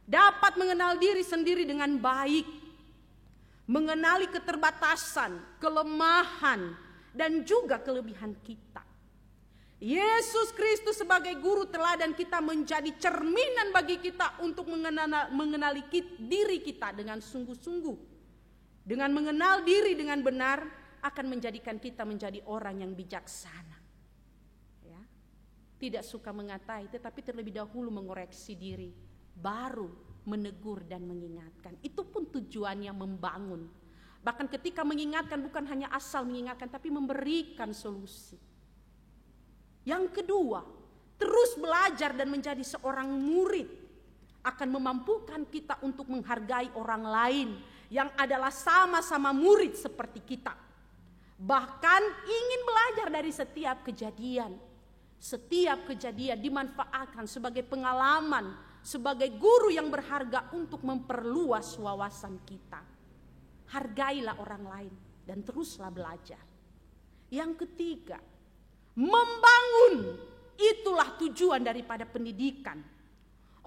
Dapat mengenal diri sendiri dengan baik, mengenali keterbatasan, kelemahan, dan juga kelebihan kita. Yesus Kristus sebagai guru teladan kita menjadi cerminan bagi kita untuk mengenali diri kita dengan sungguh-sungguh. Dengan mengenal diri dengan benar akan menjadikan kita menjadi orang yang bijaksana. Ya. Tidak suka mengatai, tetapi terlebih dahulu mengoreksi diri, baru menegur dan mengingatkan. Itu pun tujuannya membangun. Bahkan ketika mengingatkan bukan hanya asal mengingatkan, tapi memberikan solusi. Yang kedua, terus belajar dan menjadi seorang murid akan memampukan kita untuk menghargai orang lain yang adalah sama-sama murid seperti kita. Bahkan ingin belajar dari setiap kejadian. Setiap kejadian dimanfaatkan sebagai pengalaman, sebagai guru yang berharga untuk memperluas wawasan kita. Hargailah orang lain dan teruslah belajar. Yang ketiga, membangun, itulah tujuan daripada pendidikan.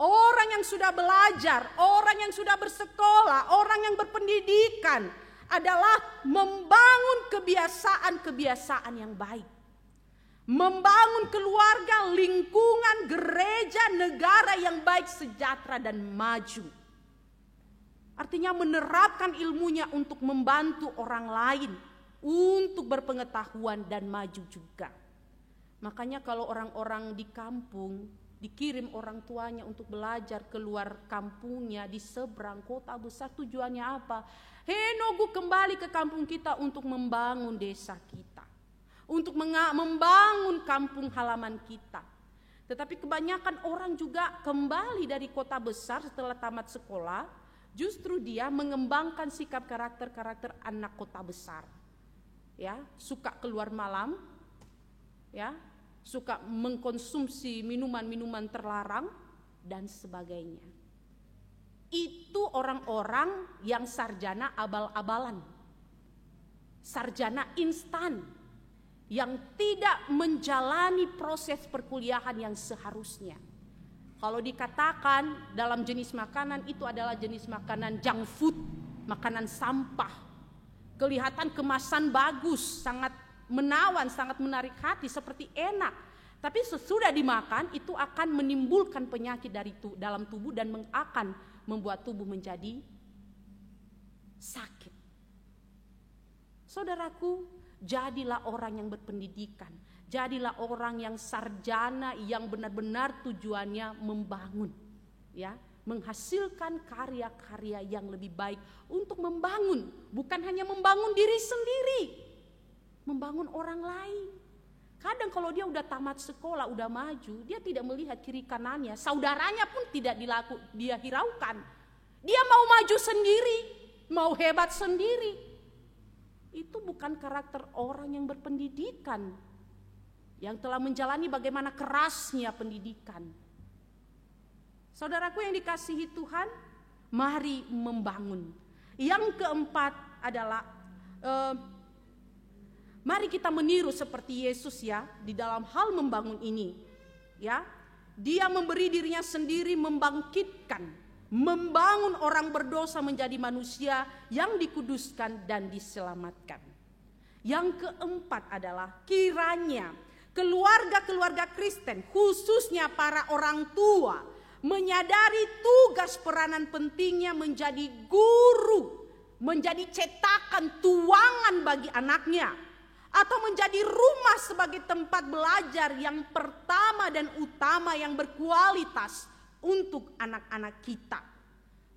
Orang yang sudah belajar, orang yang sudah bersekolah, orang yang berpendidikan adalah membangun kebiasaan-kebiasaan yang baik. Membangun keluarga, lingkungan, gereja, negara yang baik, sejahtera dan maju. Artinya menerapkan ilmunya untuk membantu orang lain, untuk berpengetahuan dan maju juga. Makanya kalau orang-orang di kampung dikirim orang tuanya untuk belajar keluar kampungnya di seberang kota besar, tujuannya apa? Henogu kembali ke kampung kita untuk membangun desa kita, untuk membangun kampung halaman kita. Tetapi kebanyakan orang juga kembali dari kota besar setelah tamat sekolah, justru dia mengembangkan sikap karakter anak kota besar. Ya, suka keluar malam, ya, suka mengkonsumsi minuman-minuman terlarang dan sebagainya. Itu orang-orang yang sarjana abal-abalan, sarjana instan, yang tidak menjalani proses perkuliahan yang seharusnya. Kalau dikatakan dalam jenis makanan, itu adalah jenis makanan junk food, makanan sampah. Kelihatan kemasan bagus, sangat menawan, sangat menarik hati, seperti enak. Tapi sesudah dimakan itu akan menimbulkan penyakit dari dalam tubuh dan akan membuat tubuh menjadi sakit. Saudaraku, jadilah orang yang berpendidikan, jadilah orang yang sarjana yang benar-benar tujuannya membangun, ya, menghasilkan karya-karya yang lebih baik untuk membangun, bukan hanya membangun diri sendiri, membangun orang lain. Kadang kalau dia udah tamat sekolah, udah maju, dia tidak melihat kiri kanannya, saudaranya pun tidak dia hiraukan. Dia mau maju sendiri, mau hebat sendiri. Itu bukan karakter orang yang berpendidikan, yang telah menjalani bagaimana kerasnya pendidikan. Saudaraku yang dikasihi Tuhan, mari membangun. Yang keempat adalah mari kita meniru seperti Yesus, ya, di dalam hal membangun ini, ya. Dia memberi dirinya sendiri, membangkitkan, membangun orang berdosa menjadi manusia yang dikuduskan dan diselamatkan. Yang keempat adalah kiranya keluarga-keluarga Kristen, khususnya para orang tua, menyadari tugas peranan pentingnya menjadi guru, menjadi cetakan tuangan bagi anaknya, atau menjadi rumah sebagai tempat belajar yang pertama dan utama yang berkualitas untuk anak-anak kita.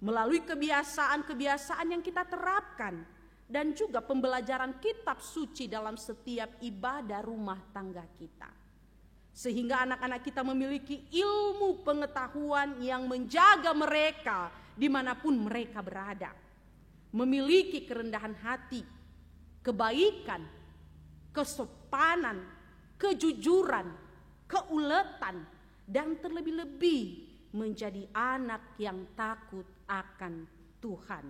Melalui kebiasaan-kebiasaan yang kita terapkan dan juga pembelajaran kitab suci dalam setiap ibadah rumah tangga kita. Sehingga anak-anak kita memiliki ilmu pengetahuan yang menjaga mereka dimanapun mereka berada. Memiliki kerendahan hati, kebaikan, kesopanan, kejujuran, keuletan, dan terlebih-lebih menjadi anak yang takut akan Tuhan.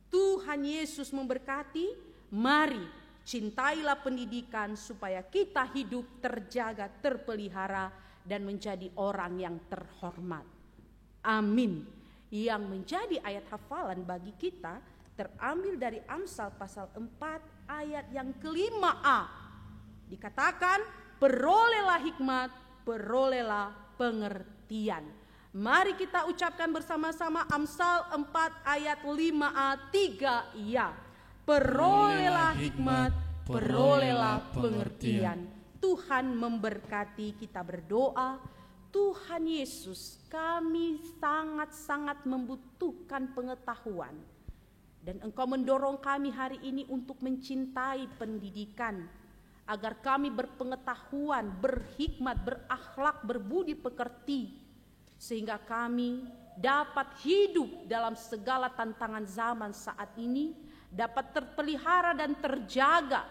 Tuhan Yesus memberkati. Mari cintailah pendidikan supaya kita hidup terjaga, terpelihara, dan menjadi orang yang terhormat. Amin. Yang menjadi ayat hafalan bagi kita terambil dari Amsal pasal 4 ayat yang ke-5a. Dikatakan, perolehlah hikmat, perolehlah pengertian. Mari kita ucapkan bersama-sama Amsal 4 ayat 5a 3 ya. Perolehlah hikmat, perolehlah pengertian. Tuhan memberkati. Kita berdoa. Tuhan Yesus, kami sangat-sangat membutuhkan pengetahuan. Dan Engkau mendorong kami hari ini untuk mencintai pendidikan. Agar kami berpengetahuan, berhikmat, berakhlak, berbudi pekerti. Sehingga kami dapat hidup dalam segala tantangan zaman saat ini. Dapat terpelihara dan terjaga.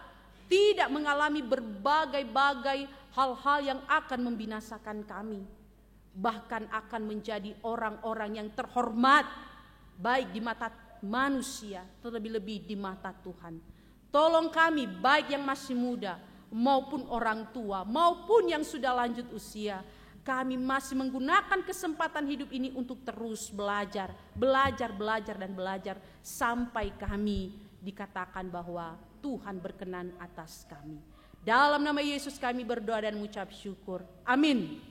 Tidak mengalami berbagai-bagai hal-hal yang akan membinasakan kami. Bahkan akan menjadi orang-orang yang terhormat. Baik di mata manusia, terlebih-lebih di mata Tuhan. Tolong kami, baik yang masih muda maupun orang tua maupun yang sudah lanjut usia, kami masih menggunakan kesempatan hidup ini untuk terus belajar dan belajar sampai kami dikatakan bahwa Tuhan berkenan atas kami. Dalam nama Yesus kami berdoa dan mengucap syukur. Amin.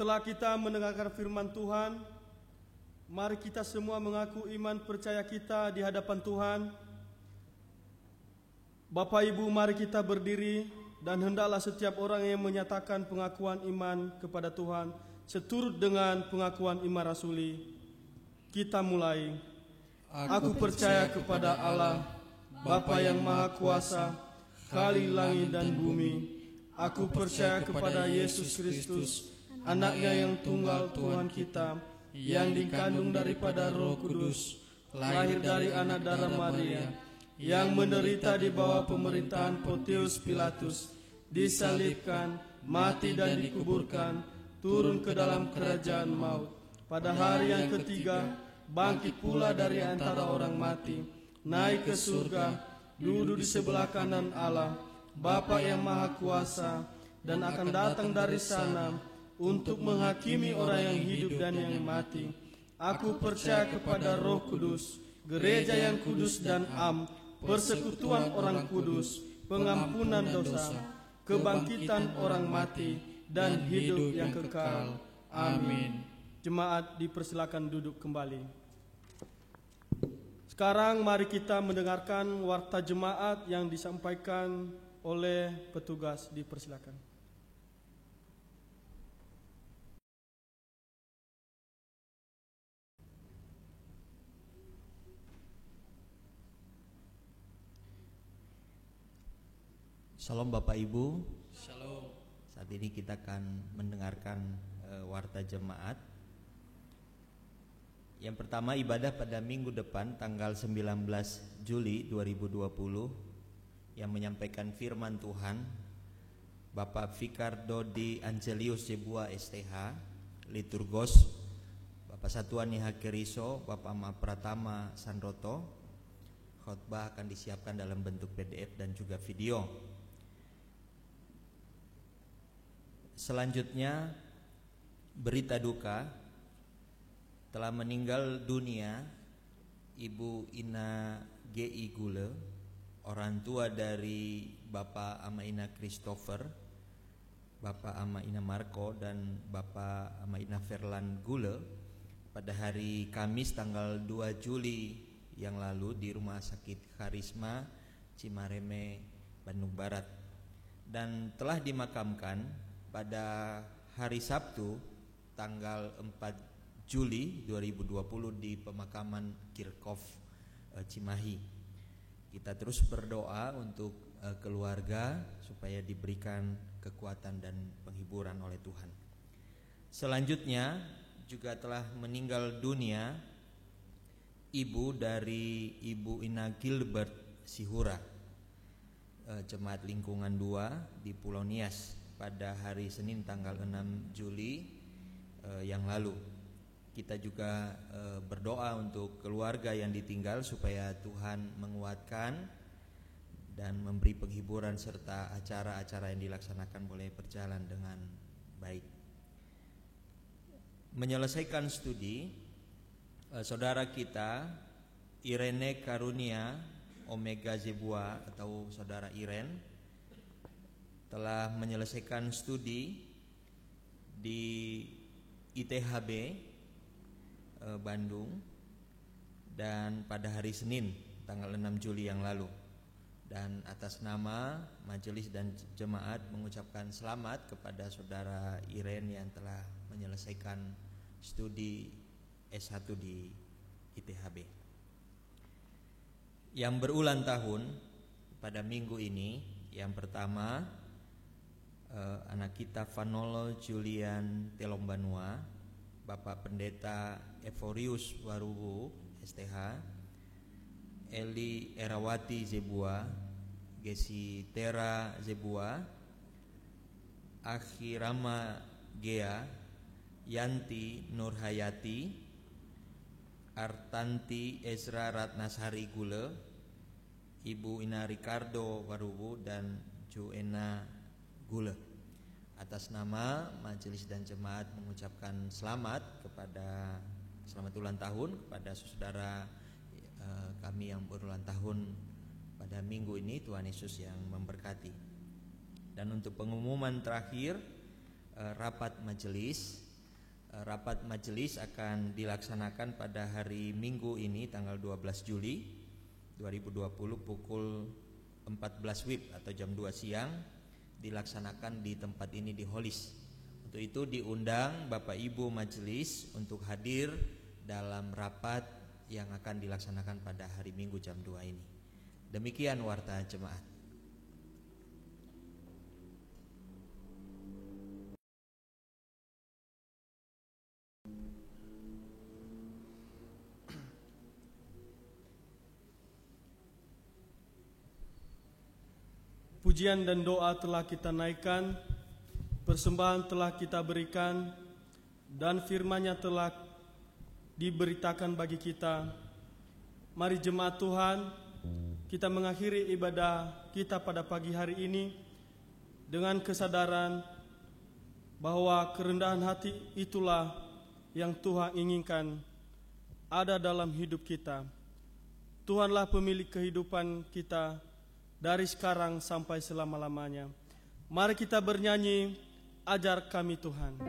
Setelah kita mendengarkan firman Tuhan, mari kita semua mengaku iman percaya kita di hadapan Tuhan. Bapak Ibu, mari kita berdiri dan hendaklah setiap orang yang menyatakan pengakuan iman kepada Tuhan seturut dengan pengakuan iman rasuli. Kita mulai. Aku percaya kepada Allah, Bapa yang Maha Kuasa, Khalik langit dan bumi. Aku percaya kepada Yesus Kristus, Anaknya yang tunggal Tuhan kita, yang dikandung daripada Roh Kudus, lahir dari anak darah Maria, yang menderita di bawah pemerintahan Pontius Pilatus, disalibkan, mati dan dikuburkan, turun ke dalam kerajaan maut. Pada hari yang ketiga, bangkit pula dari antara orang mati, naik ke surga, duduk di sebelah kanan Allah, Bapa yang Maha Kuasa, dan akan datang dari sana untuk menghakimi orang yang hidup dan yang mati. Aku percaya kepada Roh Kudus, gereja yang kudus dan am, persekutuan orang kudus, pengampunan dosa, kebangkitan orang mati, dan hidup yang kekal. Amin. Jemaat dipersilakan duduk kembali. Sekarang mari kita mendengarkan warta jemaat yang disampaikan oleh petugas. Dipersilakan. Shalom Bapak Ibu. Shalom. Saat ini kita akan mendengarkan warta jemaat. Yang pertama, ibadah pada minggu depan tanggal 19 Juli 2020 yang menyampaikan firman Tuhan Bapak Vikar Dodi Angelius Jebua STH, liturgos Bapak Satuan Nihakeriso, Bapak Ma Pratama Sanroto. Khotbah akan disiapkan dalam bentuk PDF dan juga video. Selanjutnya, berita duka, telah meninggal dunia Ibu Ina G.I. Gule, orang tua dari Bapak Amaina Christopher, Bapak Amaina Marco, dan Bapak Amaina Verlan Gule pada hari Kamis tanggal 2 Juli yang lalu di Rumah Sakit Karisma Cimareme, Bandung Barat, dan telah dimakamkan pada hari Sabtu tanggal 4 Juli 2020 di pemakaman Kirkov Cimahi. Kita terus berdoa untuk keluarga supaya diberikan kekuatan dan penghiburan oleh Tuhan. Selanjutnya juga telah meninggal dunia ibu dari Ibu Ina Gilbert Sihura, Jemaat Lingkungan 2 di Pulau Nias pada hari Senin tanggal 6 Juli yang lalu. Kita juga berdoa untuk keluarga yang ditinggal supaya Tuhan menguatkan dan memberi penghiburan serta acara-acara yang dilaksanakan boleh berjalan dengan baik. Menyelesaikan studi, saudara kita Irene Karunia Omega Zebua atau saudara Iren telah menyelesaikan studi di ITHB Bandung dan pada hari Senin tanggal 6 Juli yang lalu, dan atas nama majelis dan jemaat mengucapkan selamat kepada saudara Iren yang telah menyelesaikan studi S1 di ITHB. Yang berulang tahun pada minggu ini, yang pertama anak kita Vanolo Julian Telombanua, Bapak Pendeta Evorius Warubu STH, Eli Erawati Zebua, Gesi Tera Zebua, Akhi Rama Gea, Yanti Nurhayati, Artanti Ezra Ratnasari Gule, Ibu Ina Ricardo Warubu, dan Juena Gule. Atas nama majelis dan jemaat mengucapkan selamat ulang tahun kepada saudara kami yang berulang tahun pada minggu ini. Tuhan Yesus yang memberkati. Dan untuk pengumuman terakhir, rapat majelis akan dilaksanakan pada hari Minggu ini tanggal 12 Juli 2020 pukul 14 WIB atau jam 2 siang, dilaksanakan di tempat ini di Holis. Untuk itu diundang Bapak Ibu majelis untuk hadir dalam rapat yang akan dilaksanakan pada hari Minggu jam 2 ini. Demikian warta jemaat. Pujian dan doa telah kita naikkan, persembahan telah kita berikan, dan firman-Nya telah diberitakan bagi kita. Mari jemaat Tuhan, kita mengakhiri ibadah kita pada pagi hari ini dengan kesadaran bahwa kerendahan hati itulah yang Tuhan inginkan ada dalam hidup kita. Tuhanlah pemilik kehidupan kita dari sekarang sampai selama-lamanya. Mari kita bernyanyi, ajar kami Tuhan.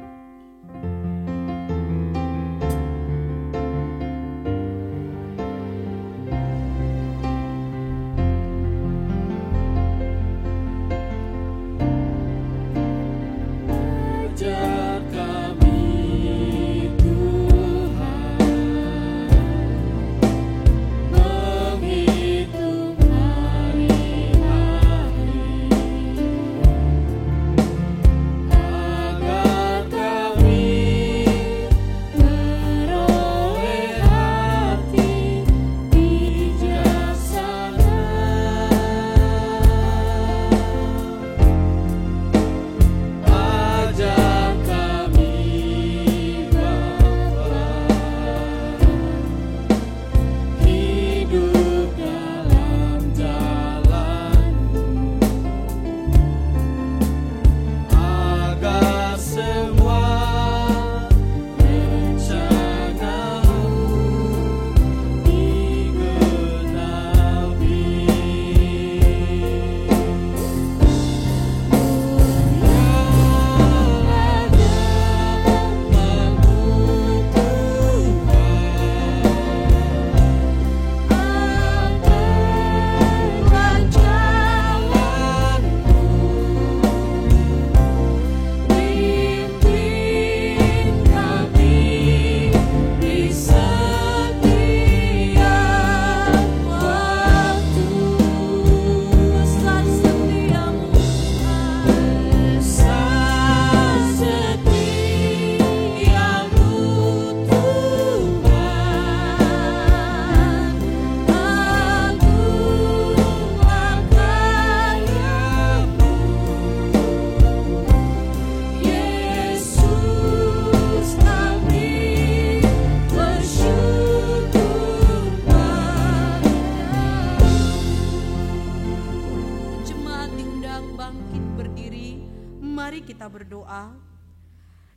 Mari kita berdoa.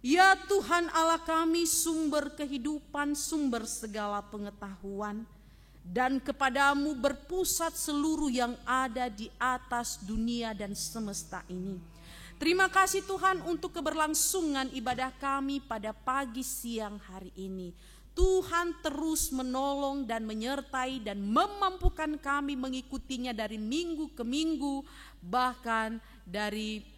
Ya Tuhan Allah kami, sumber kehidupan, sumber segala pengetahuan, dan kepadamu berpusat seluruh yang ada di atas dunia dan semesta ini. Terima kasih Tuhan untuk keberlangsungan ibadah kami pada pagi siang hari ini. Tuhan terus menolong dan menyertai dan memampukan kami mengikutinya dari minggu ke minggu, bahkan dari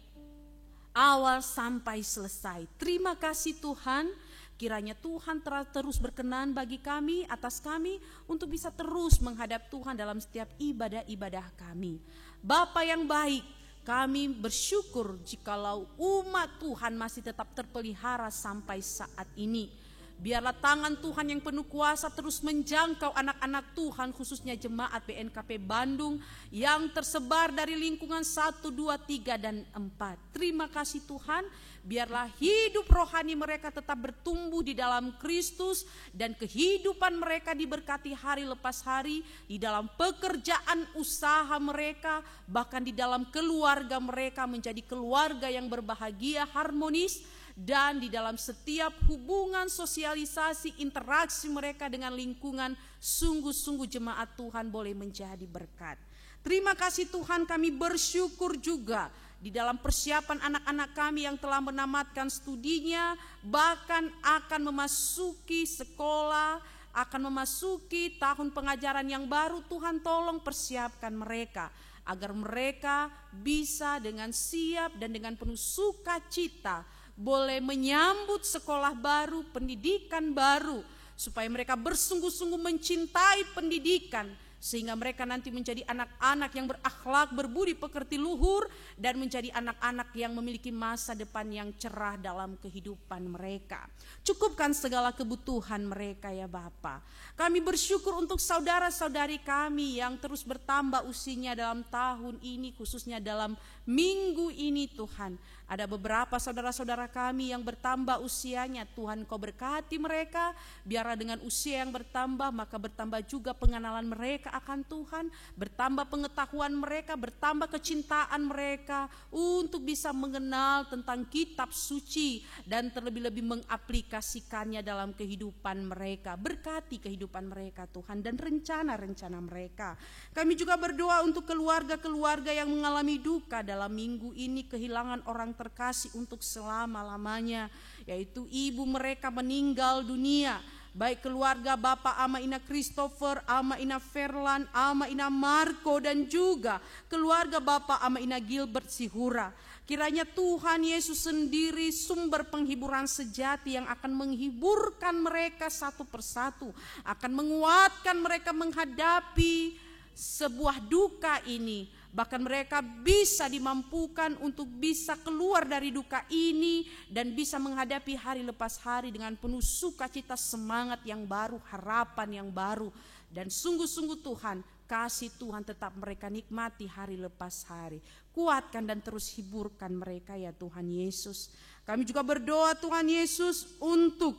awal sampai selesai. Terima kasih Tuhan, kiranya Tuhan terus berkenan bagi kami, atas kami, untuk bisa terus menghadap Tuhan dalam setiap ibadah-ibadah kami. Bapa yang baik, kami bersyukur jikalau umat Tuhan masih tetap terpelihara sampai saat ini. Biarlah tangan Tuhan yang penuh kuasa terus menjangkau anak-anak Tuhan, khususnya jemaat BNKP Bandung yang tersebar dari lingkungan 1, 2, 3, dan 4. Terima kasih Tuhan, biarlah hidup rohani mereka tetap bertumbuh di dalam Kristus dan kehidupan mereka diberkati hari lepas hari di dalam pekerjaan usaha mereka, bahkan di dalam keluarga mereka menjadi keluarga yang berbahagia, harmonis, dan di dalam setiap hubungan sosialisasi interaksi mereka dengan lingkungan, sungguh-sungguh jemaat Tuhan boleh menjadi berkat. Terima kasih Tuhan, kami bersyukur juga di dalam persiapan anak-anak kami yang telah menamatkan studinya, bahkan akan memasuki sekolah, akan memasuki tahun pengajaran yang baru. Tuhan tolong persiapkan mereka agar mereka bisa dengan siap dan dengan penuh sukacita boleh menyambut sekolah baru, pendidikan baru, supaya mereka bersungguh-sungguh mencintai pendidikan, sehingga mereka nanti menjadi anak-anak yang berakhlak, berbudi pekerti luhur, dan menjadi anak-anak yang memiliki masa depan yang cerah dalam kehidupan mereka. Cukupkan segala kebutuhan mereka ya Bapa. Kami bersyukur untuk saudara-saudari kami yang terus bertambah usianya dalam tahun ini, khususnya dalam minggu ini Tuhan. Ada beberapa saudara-saudara kami yang bertambah usianya, Tuhan Kau berkati mereka, biarlah dengan usia yang bertambah maka bertambah juga pengenalan mereka akan Tuhan, bertambah pengetahuan mereka, bertambah kecintaan mereka untuk bisa mengenal tentang kitab suci dan terlebih-lebih mengaplikasikannya dalam kehidupan mereka. Berkati kehidupan mereka Tuhan dan rencana-rencana mereka. Kami juga berdoa untuk keluarga-keluarga yang mengalami duka dalam minggu ini, kehilangan orang terkasih untuk selama-lamanya, yaitu ibu mereka meninggal dunia. Baik keluarga Bapak Ama Ina Christopher, Ama Ina Ferlan, Ama Ina Marco, dan juga keluarga Bapak Ama Ina Gilbert Sihura. Kiranya Tuhan Yesus sendiri sumber penghiburan sejati yang akan menghiburkan mereka satu persatu, akan menguatkan mereka menghadapi sebuah duka ini. Bahkan mereka bisa dimampukan untuk bisa keluar dari duka ini dan bisa menghadapi hari lepas hari dengan penuh sukacita, semangat yang baru, harapan yang baru. Dan sungguh-sungguh Tuhan, kasih Tuhan tetap mereka nikmati hari lepas hari. Kuatkan dan terus hiburkan mereka ya Tuhan Yesus. Kami juga berdoa Tuhan Yesus untuk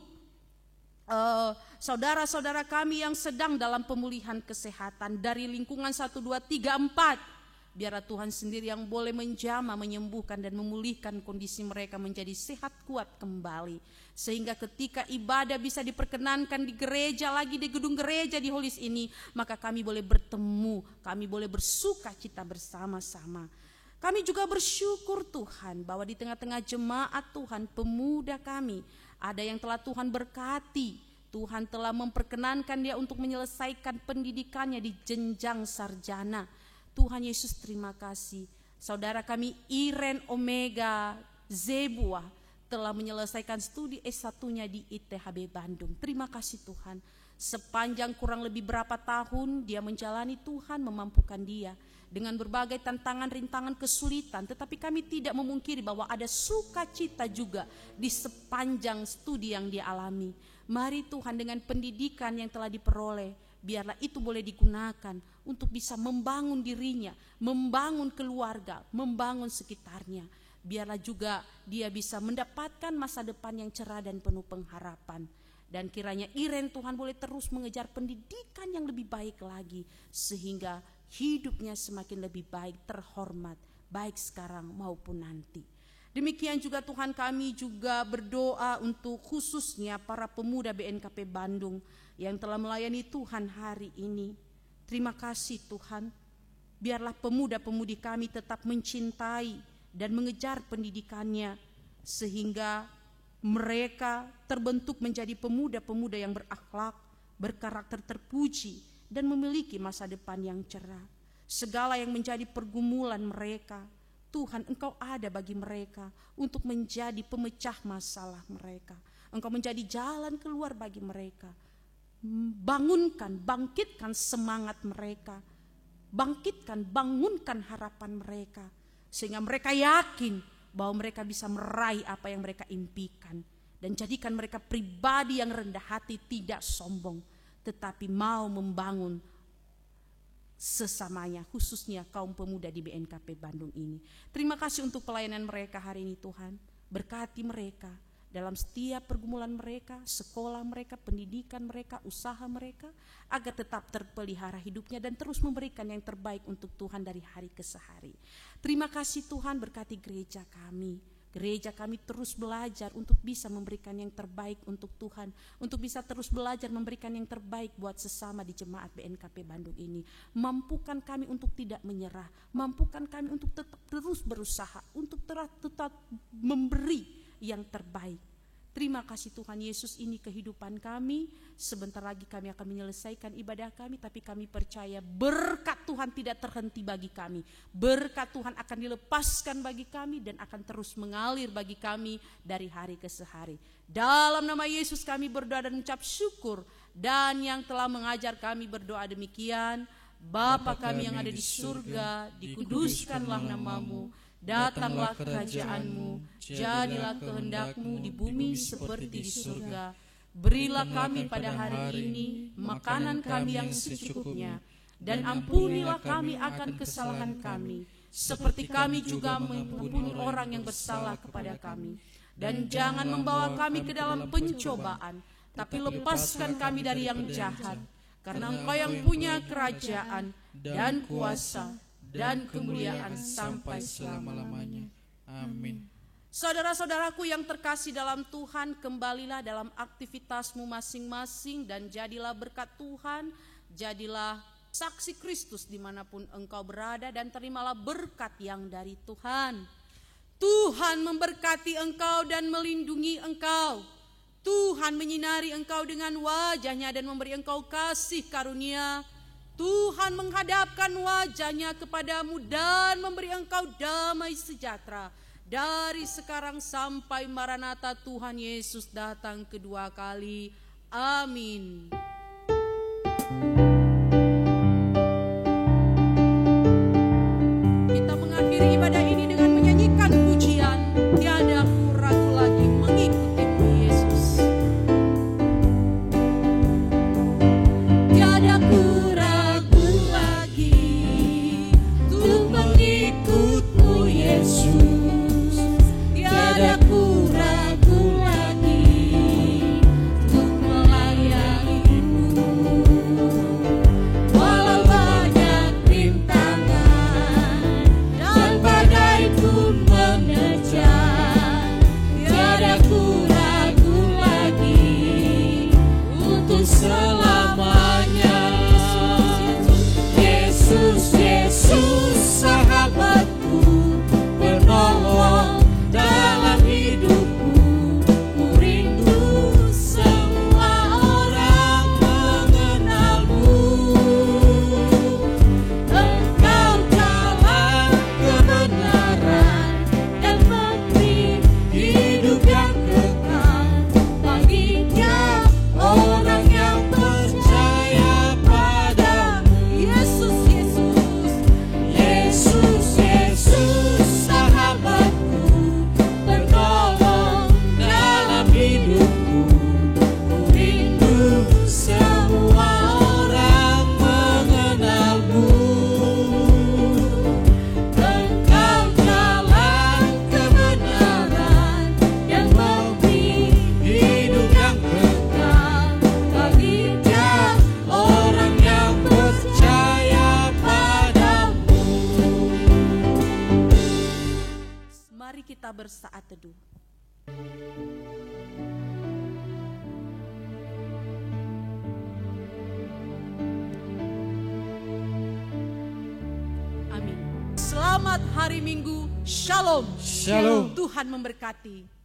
saudara-saudara kami yang sedang dalam pemulihan kesehatan dari lingkungan 1, 2, 3, 4. Biarlah Tuhan sendiri yang boleh menjamah, menyembuhkan dan memulihkan kondisi mereka menjadi sehat kuat kembali. Sehingga ketika ibadah bisa diperkenankan di gereja lagi, di gedung gereja di Holis ini, maka kami boleh bertemu, kami boleh bersuka cita bersama-sama. Kami juga bersyukur Tuhan bahwa di tengah-tengah jemaat Tuhan, pemuda kami, ada yang telah Tuhan berkati. Tuhan telah memperkenankan dia untuk menyelesaikan pendidikannya di jenjang sarjana. Tuhan Yesus terima kasih. Saudara kami Iren Omega Zebua telah menyelesaikan studi S1-nya di ITHB Bandung. Terima kasih Tuhan. Sepanjang kurang lebih berapa tahun dia menjalani, Tuhan memampukan dia dengan berbagai tantangan, rintangan, kesulitan. Tetapi kami tidak memungkiri bahwa ada sukacita juga di sepanjang studi yang dia alami. Mari Tuhan dengan pendidikan yang telah diperoleh, biarlah itu boleh digunakan untuk bisa membangun dirinya, membangun keluarga, membangun sekitarnya. Biarlah juga dia bisa mendapatkan masa depan yang cerah dan penuh pengharapan. Dan kiranya Iren Tuhan boleh terus mengejar pendidikan yang lebih baik lagi, sehingga hidupnya semakin lebih baik, terhormat, baik sekarang maupun nanti. Demikian juga Tuhan, kami juga berdoa untuk khususnya para pemuda BNKP Bandung yang telah melayani Tuhan hari ini. Terima kasih Tuhan, biarlah pemuda-pemudi kami tetap mencintai dan mengejar pendidikannya, sehingga mereka terbentuk menjadi pemuda-pemuda yang berakhlak, berkarakter terpuji, dan memiliki masa depan yang cerah. Segala yang menjadi pergumulan mereka, Tuhan, Engkau ada bagi mereka untuk menjadi pemecah masalah mereka. Engkau menjadi jalan keluar bagi mereka. Bangunkan, bangkitkan semangat mereka. Bangkitkan, bangunkan harapan mereka. Sehingga mereka yakin bahwa mereka bisa meraih apa yang mereka impikan. Dan jadikan mereka pribadi yang rendah hati, tidak sombong, tetapi mau membangun sesamanya, khususnya kaum pemuda di BNKP Bandung ini. Terima kasih untuk pelayanan mereka hari ini Tuhan. Berkati mereka dalam setiap pergumulan mereka, sekolah mereka, pendidikan mereka, usaha mereka, agar tetap terpelihara hidupnya dan terus memberikan yang terbaik untuk Tuhan dari hari ke hari. Terima kasih Tuhan, berkati gereja kami. Gereja kami terus belajar untuk bisa memberikan yang terbaik untuk Tuhan, untuk bisa terus belajar memberikan yang terbaik buat sesama di jemaat BNKP Bandung ini. Mampukan kami untuk tidak menyerah, mampukan kami untuk tetap terus berusaha, untuk tetap memberi yang terbaik. Terima kasih Tuhan Yesus, ini kehidupan kami. Sebentar lagi kami akan menyelesaikan ibadah kami, tapi kami percaya berkat Tuhan tidak terhenti bagi kami. Berkat Tuhan akan dilepaskan bagi kami dan akan terus mengalir bagi kami dari hari ke hari. Dalam nama Yesus kami berdoa dan mengucap syukur, dan yang telah mengajar kami berdoa demikian. Bapa kami yang ada di surga, dikuduskanlah namamu. Datanglah kerajaan-Mu, jadilah kehendak-Mu di bumi seperti di surga. Berilah kami pada hari ini makanan kami yang secukupnya, dan ampunilah kami akan kesalahan kami, seperti kami juga mengampuni orang yang bersalah kepada kami. Dan jangan membawa kami ke dalam pencobaan, tapi lepaskan kami dari yang jahat, karena Engkau yang punya kerajaan dan kuasa dan kemuliaan sampai selama-lamanya. Amin. Saudara-saudaraku yang terkasih dalam Tuhan, kembalilah dalam aktivitasmu masing-masing dan jadilah berkat Tuhan, jadilah saksi Kristus dimanapun engkau berada, dan terimalah berkat yang dari Tuhan. Tuhan memberkati engkau dan melindungi engkau. Tuhan menyinari engkau dengan wajah-Nya dan memberi engkau kasih karunia. Tuhan menghadapkan wajah-Nya kepadamu dan memberi engkau damai sejahtera. Dari sekarang sampai Maranatha Tuhan Yesus datang kedua kali. Amin. Kita mengakhiri ibadah ini dengan menyanyikan pujian, tiada ku ragu lagi mengikutimu Yesus. Tiada ku Yesus, tiada ku ragu lagi untuk melayani Mari kita bersaat teduh. Amin. Selamat hari Minggu. Shalom. Shalom. Tuhan memberkati.